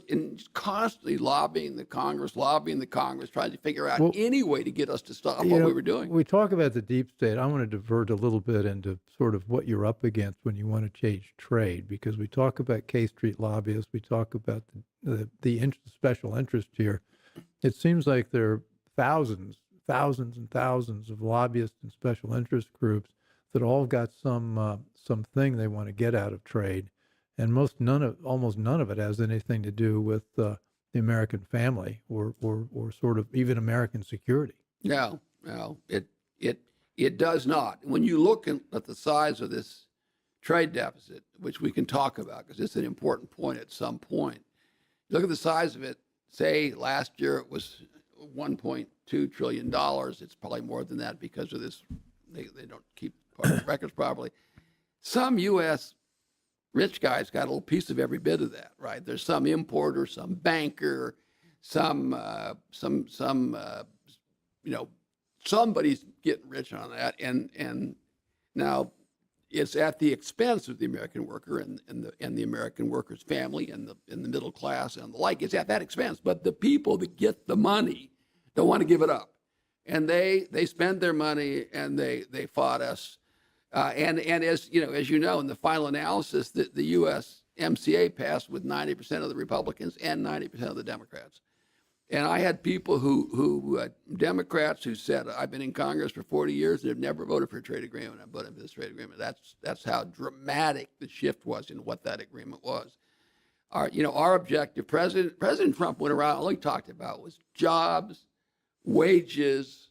constantly lobbying the Congress, trying to figure out Well, any way to get us to stop You what know, we were doing. We talk about the deep state. I want to divert a little bit into sort of what you're up against when you want to change trade, because we talk about K Street lobbyists, we talk about the special interest here. It seems like there are thousands and thousands of lobbyists and special interest groups that all got something they want to get out of trade, and almost none of it has anything to do with the American family or sort of even American security. No, it does not. When you look at the size of this trade deficit, which we can talk about because it's an important point at some point, look at the size of it. Say last year it was $1.2 trillion. It's probably more than that because of this. They don't keep records properly. Some U.S. rich guys got a little piece of every bit of that, right? There's some importer, some banker, somebody's getting rich on that, and now it's at the expense of the American worker and the American worker's family and the middle class and the like. It's at that expense, but the people that get the money don't want to give it up, and they spend their money and they fought us, and as you know, in the final analysis, the U.S. MCA passed with 90% of the Republicans and 90% of the Democrats. And I had people Democrats who said, I've been in Congress for 40 years and have never voted for a trade agreement. I voted for this trade agreement. That's how dramatic the shift was in what that agreement was. Our objective, President Trump went around, all he talked about was jobs, wages,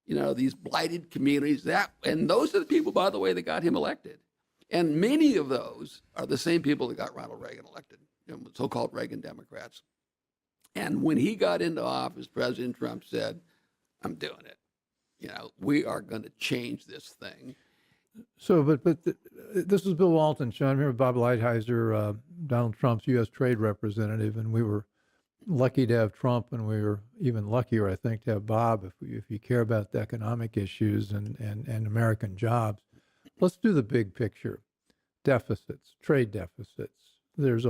these blighted communities. And those are the people, by the way, that got him elected. And many of those are the same people that got Ronald Reagan elected, so-called Reagan Democrats. And when he got into office, President Trump said, I'm doing it. We are going to change this thing. So, but this is Bill Walton, Sean. I'm here with Bob Lighthizer, Donald Trump's U.S. trade representative, and we were lucky to have Trump, and we were even luckier, I think, to have Bob if you care about the economic issues and American jobs. Let's do the big picture. Deficits, trade deficits. There's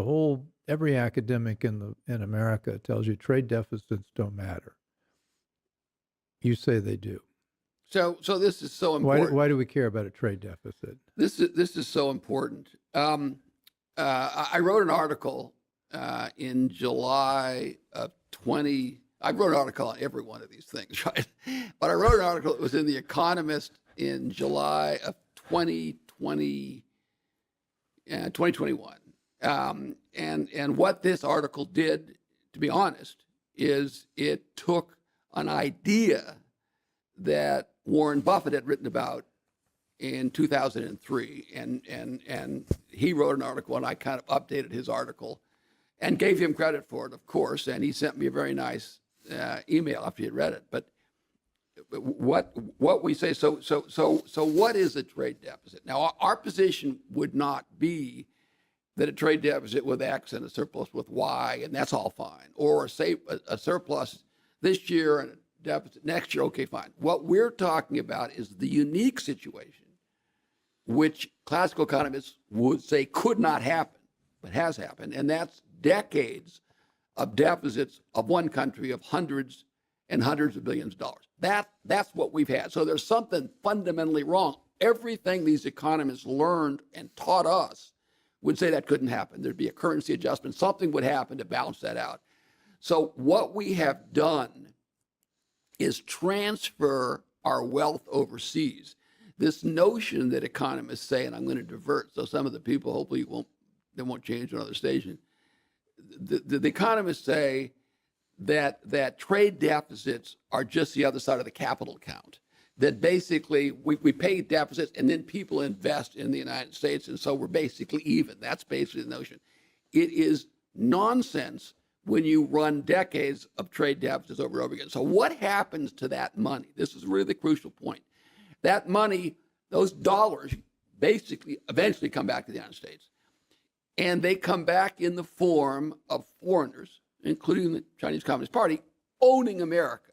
every academic in America tells you trade deficits don't matter. You say they do. So this is so important. Why do we care about a trade deficit? This is so important. I wrote an article in July of 20. I wrote an article on every one of these things, right? But I wrote an article that was in The Economist in July of 2021. And what this article did, to be honest, is it took an idea that Warren Buffett had written about in 2003, and he wrote an article, and I kind of updated his article and gave him credit for it, of course, and he sent me a very nice email after he had read it. But what we say, so what is a trade deficit? Now, our position would not be that a trade deficit with X and a surplus with Y, and that's all fine, or a surplus this year and a deficit next year, okay, fine. What we're talking about is the unique situation, which classical economists would say could not happen, but has happened, and that's decades of deficits of one country of hundreds and hundreds of billions of dollars. That's what we've had. So there's something fundamentally wrong. Everything these economists learned and taught us would say that couldn't happen. There'd be a currency adjustment. Something would happen to balance that out. So what we have done is transfer our wealth overseas. This notion that economists say, and I'm going to divert, so some of the people hopefully won't change to another station. The economists say that trade deficits are just the other side of the capital account. That basically we pay deficits and then people invest in the United States, and so we're basically even. That's basically the notion. It is nonsense when you run decades of trade deficits over and over again. So what happens to that money? This is really the crucial point. That money, those dollars, basically eventually come back to the United States. And they come back in the form of foreigners, including the Chinese Communist Party, owning America.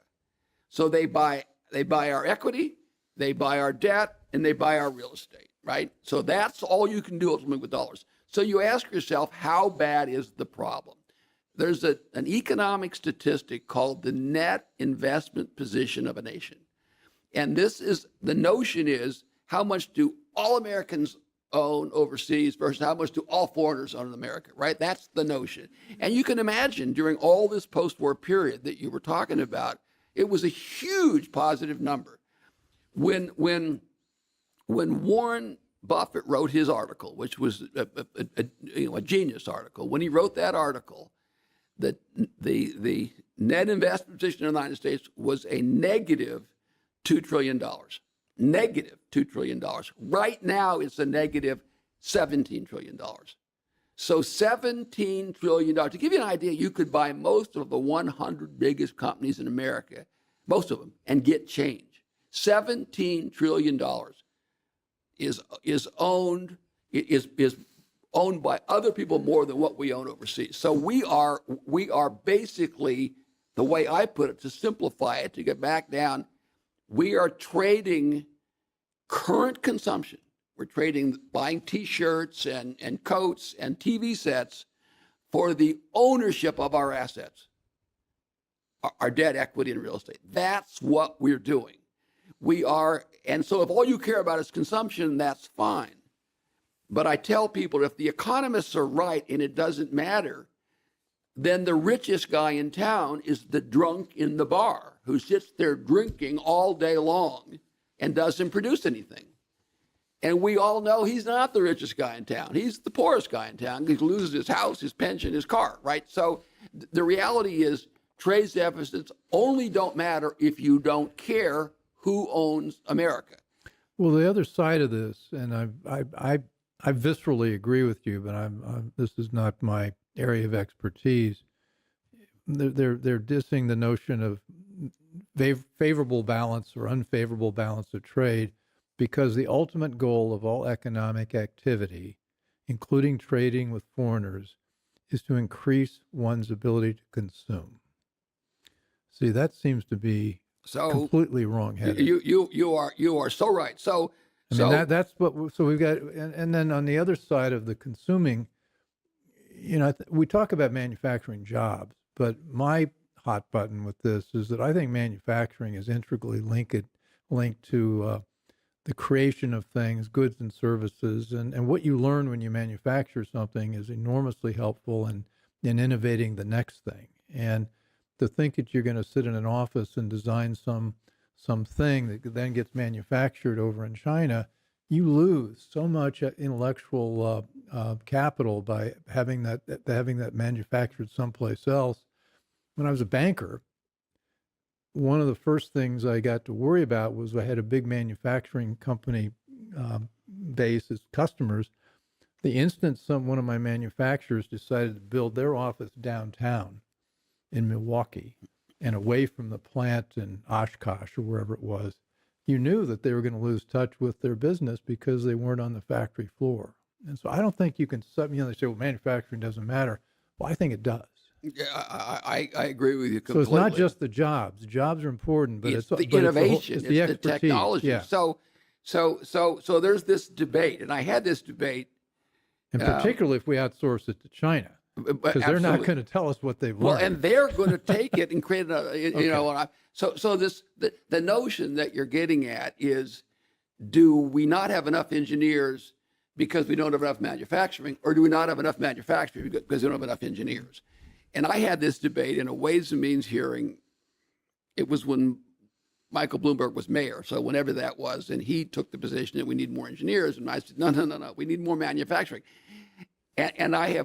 So they buy our equity, they buy our debt, and they buy our real estate, right? So that's all you can do ultimately with dollars. So you ask yourself, how bad is the problem? there's an economic statistic called the net investment position of a nation. And the notion is, how much do all Americans own overseas versus how much do all foreigners own in America, right? That's the notion. And you can imagine during all this post-war period that you were talking about, it was a huge positive number. When Warren Buffett wrote his article, which was a genius article, when he wrote that article, the net investment position in the United States was a negative $2 trillion. Negative $2 trillion. Right now, it's a negative $17 trillion. So $17 trillion. To give you an idea, you could buy most of the 100 biggest companies in America, most of them, and get change. $17 trillion is owned by other people more than what we own overseas. So we are basically, the way I put it, to simplify it, to get back down, we are trading current consumption. We're trading buying T-shirts and coats and TV sets for the ownership of our assets, our debt, equity, and real estate. That's what we're doing. And so if all you care about is consumption, that's fine. But I tell people, if the economists are right and it doesn't matter, then the richest guy in town is the drunk in the bar who sits there drinking all day long and doesn't produce anything. And we all know he's not the richest guy in town. He's the poorest guy in town. He loses his house, his pension, his car, right? So the reality is trade deficits only don't matter if you don't care who owns America. Well, the other side of this, and I viscerally agree with you, but this is not my area of expertise. They're dissing the notion of favorable balance or unfavorable balance of trade, because the ultimate goal of all economic activity, including trading with foreigners, is to increase one's ability to consume. See, that seems to be completely wrongheaded. You are so right. So that's what. So we've got, and then on the other side of the consuming, we talk about manufacturing jobs, but my hot button with this is that I think manufacturing is integrally linked to the creation of things, goods and services, and what you learn when you manufacture something is enormously helpful in innovating the next thing. And to think that you're going to sit in an office and design something that then gets manufactured over in China, you lose so much intellectual capital by having that manufactured someplace else. When I was a banker, one of the first things I got to worry about was I had a big manufacturing company base as customers. The instant one of my manufacturers decided to build their office downtown in Milwaukee and away from the plant in Oshkosh or wherever it was, you knew that they were going to lose touch with their business because they weren't on the factory floor. And so I don't think you can, they say, well, manufacturing doesn't matter. Well, I think it does. Yeah, I agree with you completely. So it's not just the jobs. The jobs are important, but it's the innovation, it's the technology. Yeah. So there's this debate, and I had this debate. And particularly if we outsource it to China, because they're not going to tell us what they've learned. Well, and they're going to take it and create the notion that you're getting at is, do we not have enough engineers because we don't have enough manufacturing, or do we not have enough manufacturing because we don't have enough engineers? And I had this debate in a Ways and Means hearing. It was when Michael Bloomberg was mayor, so whenever that was, and he took the position that we need more engineers, and I said, no, we need more manufacturing. And I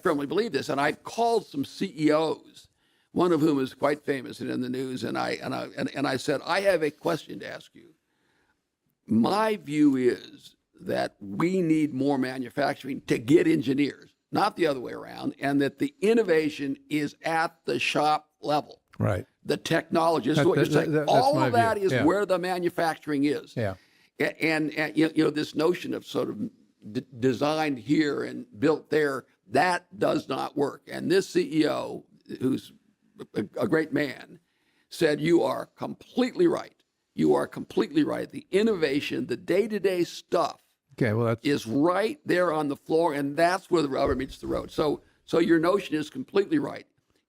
firmly believe this, and I've called some CEOs, one of whom is quite famous and in the news, and I said, I have a question to ask you. My view is that we need more manufacturing to get engineers, not the other way around, and that the innovation is at the shop level. Right. The technology, this is what you're saying. All of that is where the manufacturing is. Yeah. And this notion of sort of designed here and built there, that does not work. And this CEO, who's a great man, said, you are completely right. You are completely right. The innovation, the day-to-day stuff, is right there on the floor, and that's where the rubber meets the road. So So your notion is completely right.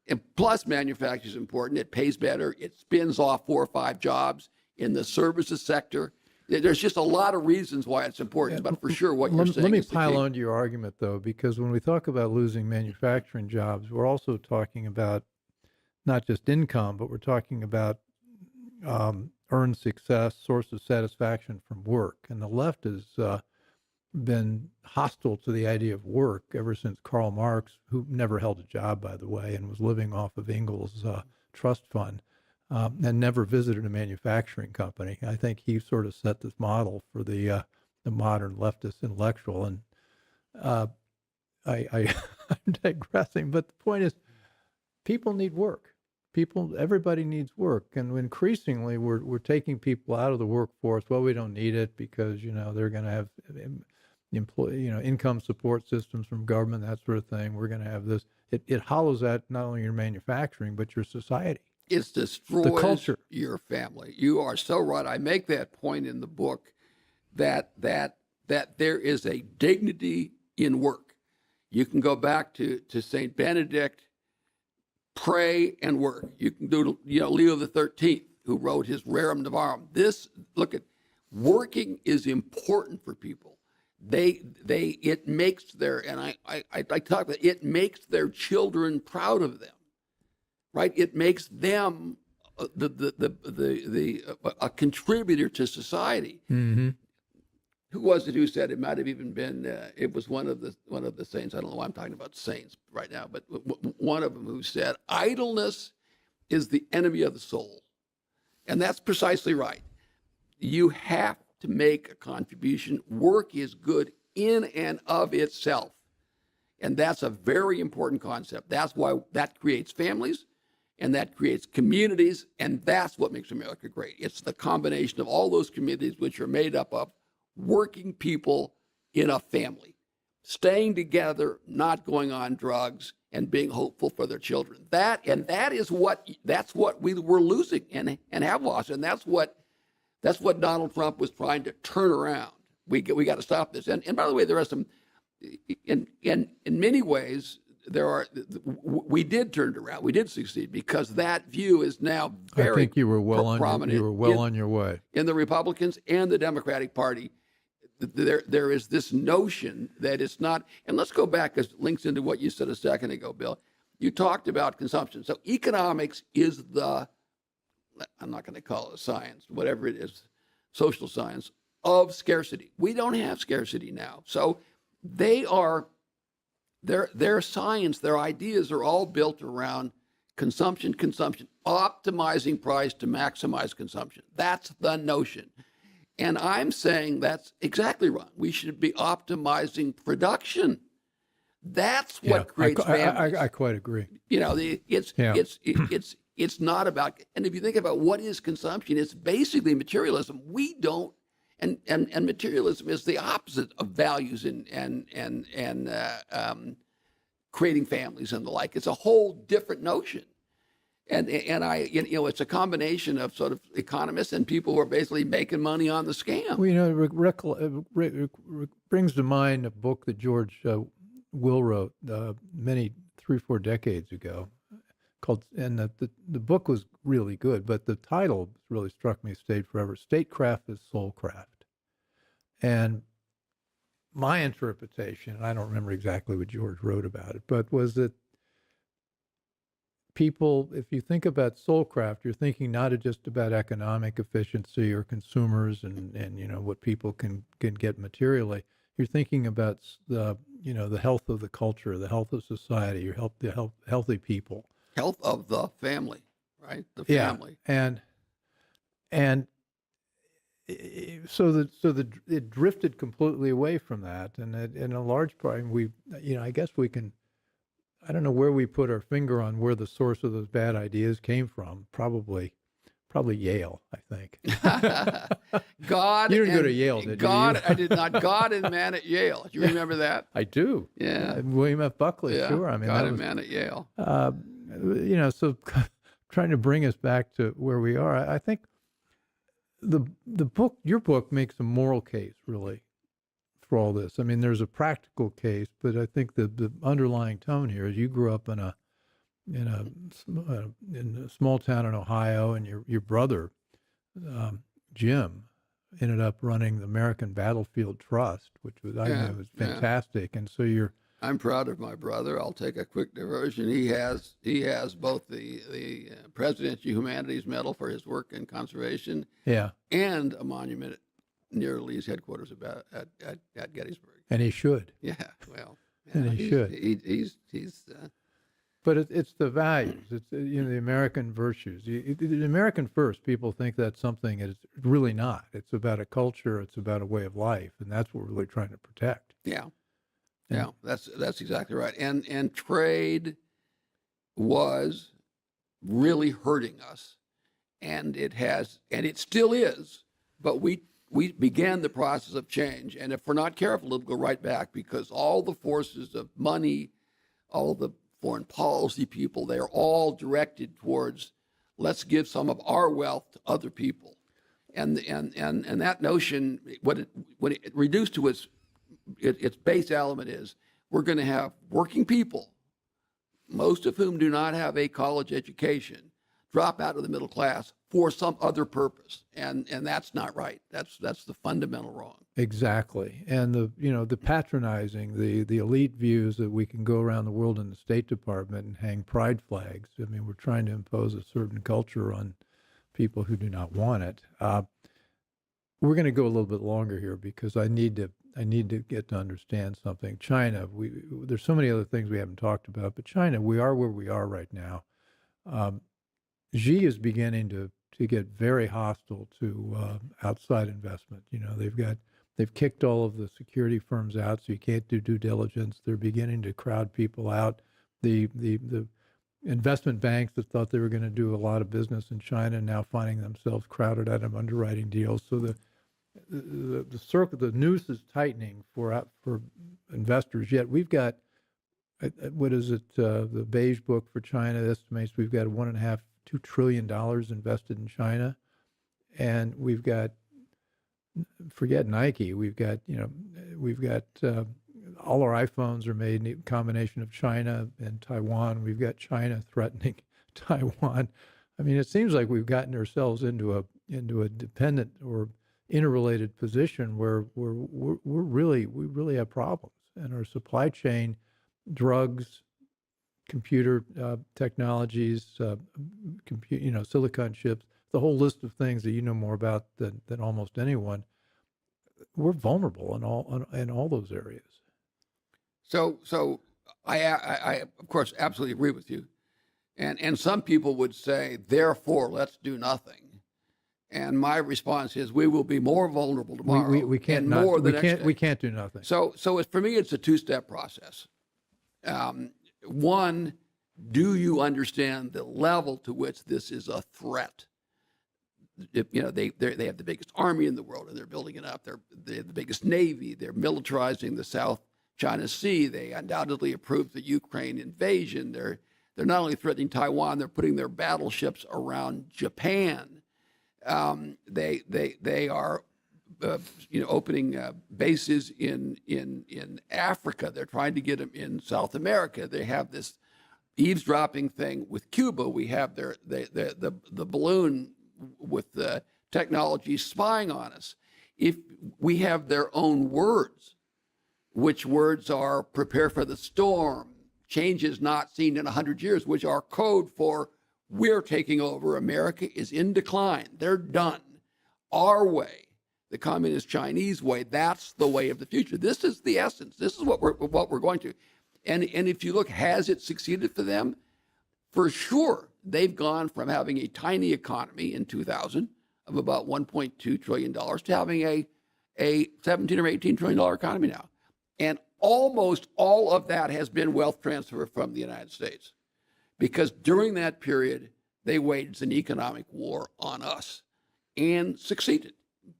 And plus, manufacturing is important. It pays better. It spins off 4 or 5 jobs in the services sector. There's just a lot of reasons why it's important, but for sure what you're saying Let me is the pile key. on to your argument, though, because when we talk about losing manufacturing jobs, we're also talking about not just income, but we're talking about earned success, source of satisfaction from work. And the left has been hostile to the idea of work ever since Karl Marx, who never held a job, by the way, and was living off of Engels' trust fund, and never visited a manufacturing company. I think he sort of set this model for the modern leftist intellectual. And I'm digressing, but the point is, people need work. Everybody needs work, and increasingly we're taking people out of the workforce. Well, we don't need it because they're going to have income support systems from government, that sort of thing. We're going to have this. It hollows out not only your manufacturing but your society. It destroys the culture. Your family. You are so right. I make that point in the book that there is a dignity in work. You can go back to Saint Benedict, pray and work. You can do Leo the 13th, who wrote his Rerum Novarum. Working is important for people. It makes their, and I talk about it makes their children proud of them, right? It makes them a contributor to society. Mm-hmm. Who was it who said, it might have even been, it was one of the saints. I don't know why I'm talking about saints right now, but one of them who said, idleness is the enemy of the soul. And that's precisely right. You have to make a contribution. Work is good in and of itself. And that's a very important concept. That's why that creates families and that creates communities. And that's what makes America great. It's the combination of all those communities which are made up of working people in a family, staying together, not going on drugs, and being hopeful for their children. That's what we were losing and have lost, and that's what Donald Trump was trying to turn around. We got to stop this. And by the way, there are some, in many ways, we did turn it around. We did succeed because that view is now very. I think you were well prominent. on your way In the Republicans and the Democratic Party. There is this notion that it's not, and let's go back, because it links into what you said a second ago, Bill. You talked about consumption. So economics is I'm not going to call it a science, whatever it is, social science of scarcity. We don't have scarcity now. So their science, their ideas are all built around consumption, optimizing price to maximize consumption. That's the notion. And I'm saying that's exactly wrong. We should be optimizing production. That's what creates families. I quite agree. It's not about. And if you think about what is consumption, it's basically materialism. We don't, and materialism is the opposite of values and creating families and the like. It's a whole different notion. And it's a combination of sort of economists and people who are basically making money on the scam. Well, it brings to mind a book that George Will wrote 3 or 4 decades ago, called, and the book was really good, but the title really struck me, stayed forever. Statecraft is Soulcraft. And my interpretation, and I don't remember exactly what George wrote about it, but was that people, if you think about soulcraft, you're thinking not just about economic efficiency or consumers and what people can get materially. You're thinking about the health of the culture, the health of society, healthy people, health of the family, right? The family. Yeah, and it drifted completely away from that, and in a large part, I guess we can. I don't know where we put our finger on where the source of those bad ideas came from. Probably Yale, I think. God. You didn't go to Yale, did you? I did not. God and man at Yale. Do you remember that? I do. Yeah. William F. Buckley, yeah. sure. I mean, God and man at Yale. So trying to bring us back to where we are, I think your book makes a moral case, really, for all this. I mean, there's a practical case, but I think the underlying tone here is you grew up in a small town in Ohio, and your brother Jim ended up running the American Battlefield Trust, which was I Yeah, know was yeah. fantastic. And so you're I'm proud of my brother. I'll take a quick diversion. He has both the Presidential Humanities Medal for his work in conservation yeah, and a monument near Lee's headquarters at Gettysburg. and he should. Yeah, well, And yeah, he should. He's But it's the values. It's the American virtues. The American first. People think that's something. It's really not. It's about a culture. It's about a way of life, and that's what we're really trying to protect. yeah. And- Yeah, that's exactly right. And trade was really hurting us, and it still is. But we began the process of change, and if we're not careful, it'll go right back because all the forces of money, all the foreign policy people, they're all directed towards let's give some of our wealth to other people, and that notion, when it reduced to its base element is we're going to have working people, most of whom do not have a college education, drop out of the middle class for some other purpose, and that's not right. That's the fundamental wrong. Exactly, and the patronizing, the elite views that we can go around the world in the State Department and hang pride flags. I mean, we're trying to impose a certain culture on people who do not want it. We're going to go a little bit longer here because I need to get to understand something. China, there's so many other things we haven't talked about, but China, we are where we are right now. Xi is beginning to get very hostile to outside investment. They've kicked all of the security firms out, so you can't do due diligence. They're beginning to crowd people out. The investment banks that thought they were going to do a lot of business in China now finding themselves crowded out of underwriting deals. So the noose is tightening for investors. Yet we've got what is it? The Beige Book for China estimates we've got $2 trillion invested in China, and we've got, forget Nike. We've got all our iPhones are made in a combination of China and Taiwan. We've got China threatening Taiwan. I mean, it seems like we've gotten ourselves into a dependent or interrelated position where we really have problems, and our supply chain, drugs, computer technologies, silicon chips, the whole list of things that you know more about than almost anyone. We're vulnerable in all those areas. So I of course absolutely agree with you, and some people would say, therefore, let's do nothing. And my response is, we will be more vulnerable tomorrow. We can't and not, more the we next can't day. we can't do nothing. So for me, it's a two-step process. One, do you understand the level to which this is a threat? They have the biggest army in the world, and they're building it up. They have the biggest navy. They're militarizing the South China Sea. They undoubtedly approved the Ukraine invasion. They're not only threatening Taiwan, they're putting their battleships around Japan. They are opening bases in Africa. They're trying to get them in South America. They have this eavesdropping thing with Cuba. We have the balloon with the technology spying on us. If we have their own words, which words are prepare for the storm, changes not seen in 100 years, which are code for we're taking over. America is in decline. They're done. Our way, the communist Chinese way, that's the way of the future. This is the essence. This is what we're going to. And if you look, has it succeeded for them? For sure. They've gone from having a tiny economy in 2000 of about $1.2 trillion to having a $17 or $18 trillion economy now. And almost all of that has been wealth transfer from the United States. Because during that period, they waged an economic war on us and succeeded,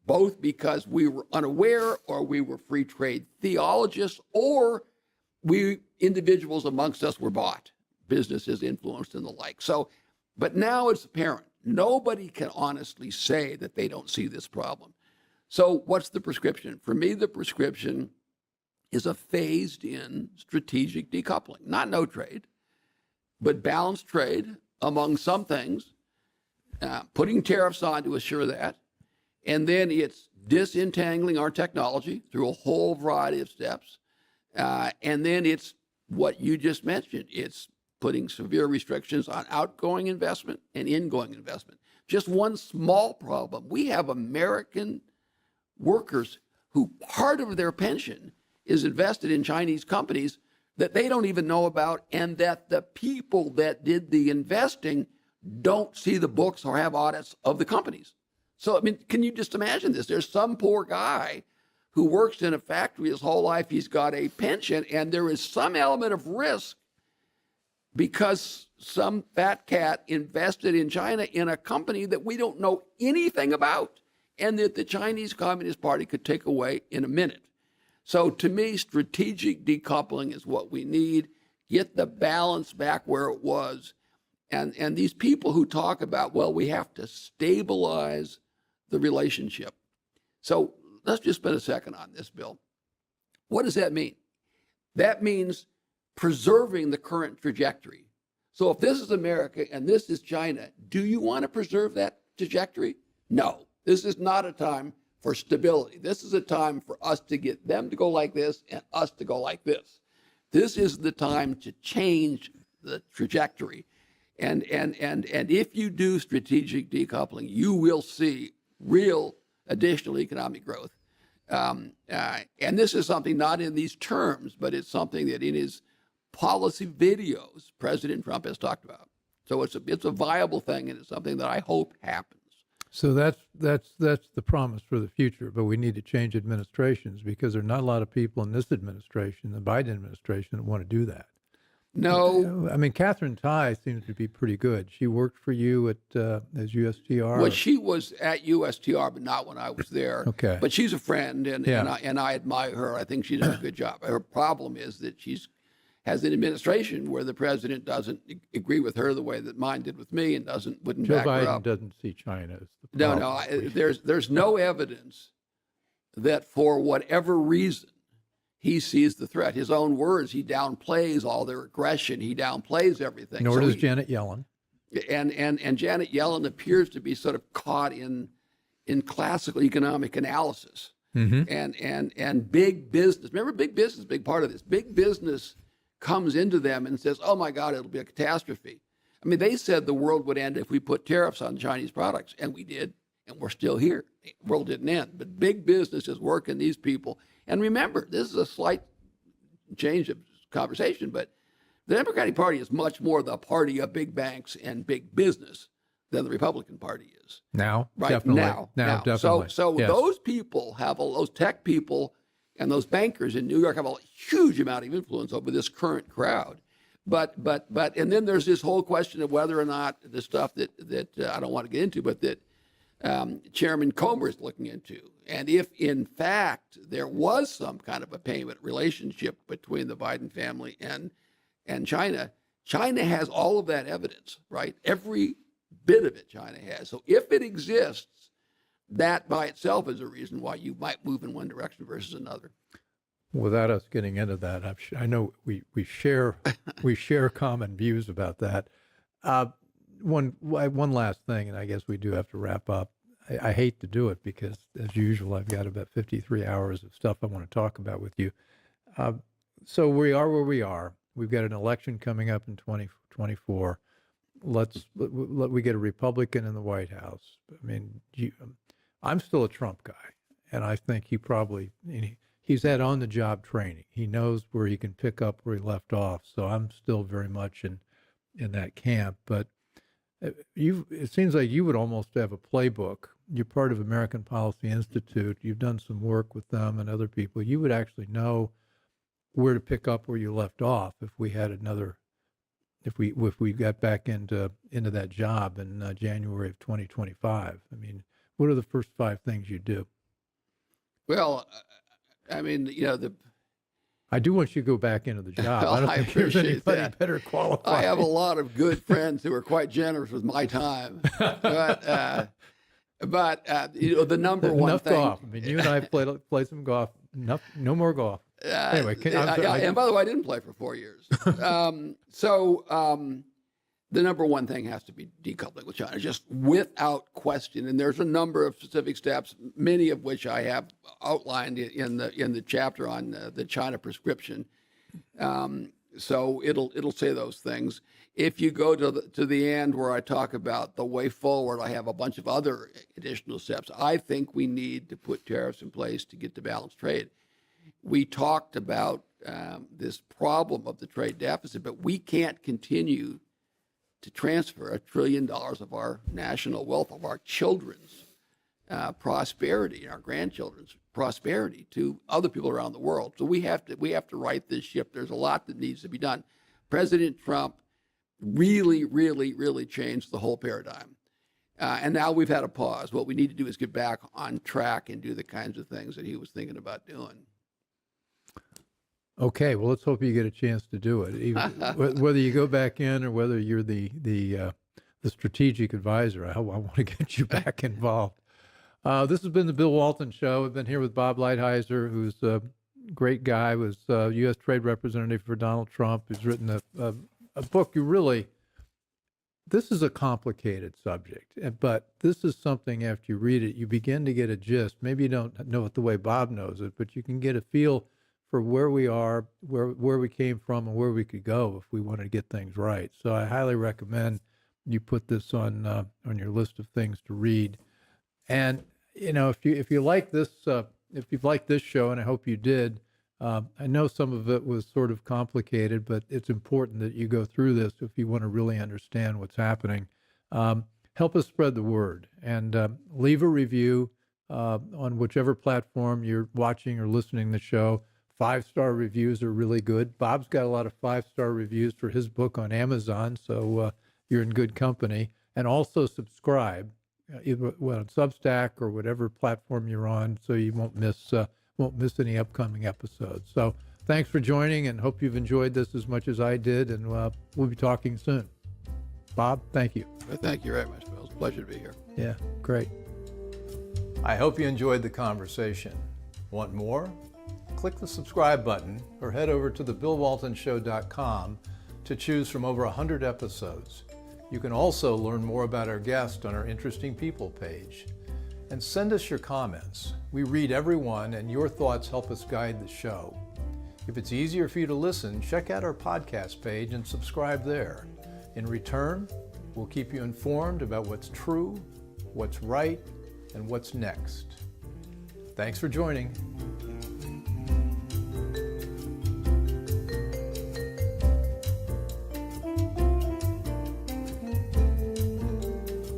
both because we were unaware or we were free trade theologists or individuals amongst us were bought, businesses influenced and the like. So, but now it's apparent. Nobody can honestly say that they don't see this problem. So what's the prescription? For me, the prescription is a phased-in strategic decoupling, not no trade, but balanced trade among some things, putting tariffs on to assure that, and then it's disentangling our technology through a whole variety of steps, and then it's what you just mentioned. It's putting severe restrictions on outgoing investment and ingoing investment. Just one small problem. We have American workers who part of their pension is invested in Chinese companies that they don't even know about, and that the people that did the investing don't see the books or have audits of the companies. So, I mean, can you just imagine this? There's some poor guy who works in a factory his whole life. He's got a pension, and there is some element of risk because some fat cat invested in China in a company that we don't know anything about, and that the Chinese Communist Party could take away in a minute. So to me, strategic decoupling is what we need. Get the balance back where it was. And these people who talk about, well, we have to stabilize the relationship. So let's just spend a second on this, Bill. What does that mean? That means preserving the current trajectory. So if this is America and this is China, do you want to preserve that trajectory? No. This is not a time for stability. This is a time for us to get them to go like this and us to go like this. This is the time to change the trajectory. And if you do strategic decoupling, you will see real additional economic growth. And this is something not in these terms, but it's something that in his policy videos, President Trump has talked about. So it's a viable thing, and it's something that I hope happens. So that's the promise for the future, but we need to change administrations because there are not a lot of people in this administration, the Biden administration, that want to do that. No. I mean, Catherine Tai seems to be pretty good. She worked for you at as USTR. Well, she was at USTR, but not when I was there. Okay. But she's a friend, and Yeah. I admire her. I think she does a good job. Her problem is that has an administration where the president doesn't agree with her the way that mine did with me, and wouldn't Joe back her Biden up. doesn't see China as the No, problem. there's no evidence that for whatever reason he sees the threat. His own words, he downplays all their aggression. He downplays everything. Nor does Janet Yellen. And Janet Yellen appears to be sort of caught in classical economic analysis. Mm-hmm. And big business. Remember, big business is a big part of this. Big business comes into them and says, oh my God, it'll be a catastrophe. I mean, they said the world would end if we put tariffs on Chinese products, and we did, and we're still here. The world didn't end, but big business is working these people. And remember, this is a slight change of conversation, but the Democratic Party is much more the party of big banks and big business than the Republican Party is. Now, Right definitely. now. Definitely. So Yes. those people those tech people and those bankers in New York have a huge amount of influence over this current crowd. But and then there's this whole question of whether or not the stuff that I don't want to get into, but that Chairman Comer is looking into. And if in fact there was some kind of a payment relationship between the Biden family and China, China has all of that evidence, right? Every bit of it China has. So if it exists, that by itself is a reason why you might move in one direction versus another. Without us getting into that, I know we share common views about that. One last thing, and I guess we do have to wrap up. I hate to do it because, as usual, I've got about 53 hours of stuff I want to talk about with you. So we are where we are. We've got an election coming up in 2024. We get a Republican in the White House. I mean, I'm still a Trump guy, and I think he's had on-the-job training. He knows where he can pick up where he left off. So I'm still very much in that camp. But it seems like you would almost have a playbook. You're part of American Policy Institute. You've done some work with them and other people. You would actually know where to pick up where you left off if we had if we got back into that job in January of 2025. I mean, what are the first 5 things you do? Well, I mean, I do want you to go back into the job. Well, I don't I think there's appreciate anybody that. better qualified. I have a lot of good friends who are quite generous with my time, but the number one Enough thing. golf. I mean, you and I played some golf. No more golf. Anyway, and by the way, I didn't play for 4 years. The number one thing has to be decoupling with China, just without question. And there's a number of specific steps, many of which I have outlined in the chapter on the China prescription. So it'll say those things. If you go to the end where I talk about the way forward, I have a bunch of other additional steps. I think we need to put tariffs in place to get to balanced trade. We talked about this problem of the trade deficit, but we can't continue to transfer $1 trillion of our national wealth, of our children's prosperity and our grandchildren's prosperity to other people around the world. So we have to right this ship. There's a lot that needs to be done. President Trump really, really, really changed the whole paradigm. And now we've had a pause. What we need to do is get back on track and do the kinds of things that he was thinking about doing. Okay, well, let's hope you get a chance to do it. Even, whether you go back in or whether you're the strategic advisor, I want to get you back involved. This has been the Bill Walton Show. I've been here with Bob Lighthizer, who's a great guy, was U.S. Trade Representative for Donald Trump. He's written a book. This is a complicated subject, but this is something after you read it, you begin to get a gist. Maybe you don't know it the way Bob knows it, but you can get a feel for where we are, where we came from, and where we could go if we wanted to get things right. So I highly recommend you put this on your list of things to read. And if you like this, if you've liked this show, and I hope you did, I know some of it was sort of complicated, but it's important that you go through this if you want to really understand what's happening. Help us spread the word and leave a review on whichever platform you're watching or listening to the show. 5-star reviews are really good. Bob's got a lot of 5-star reviews for his book on Amazon, so you're in good company. And also subscribe, either on Substack or whatever platform you're on, so you won't miss any upcoming episodes. So thanks for joining, and hope you've enjoyed this as much as I did, and we'll be talking soon. Bob, thank you. Thank you very much, Bill. It's a pleasure to be here. Yeah, great. I hope you enjoyed the conversation. Want more? Click the subscribe button or head over to thebillwaltonshow.com to choose from over 100 episodes. You can also learn more about our guest on our Interesting People page. And send us your comments. We read every one, and your thoughts help us guide the show. If it's easier for you to listen, check out our podcast page and subscribe there. In return, we'll keep you informed about what's true, what's right, and what's next. Thanks for joining.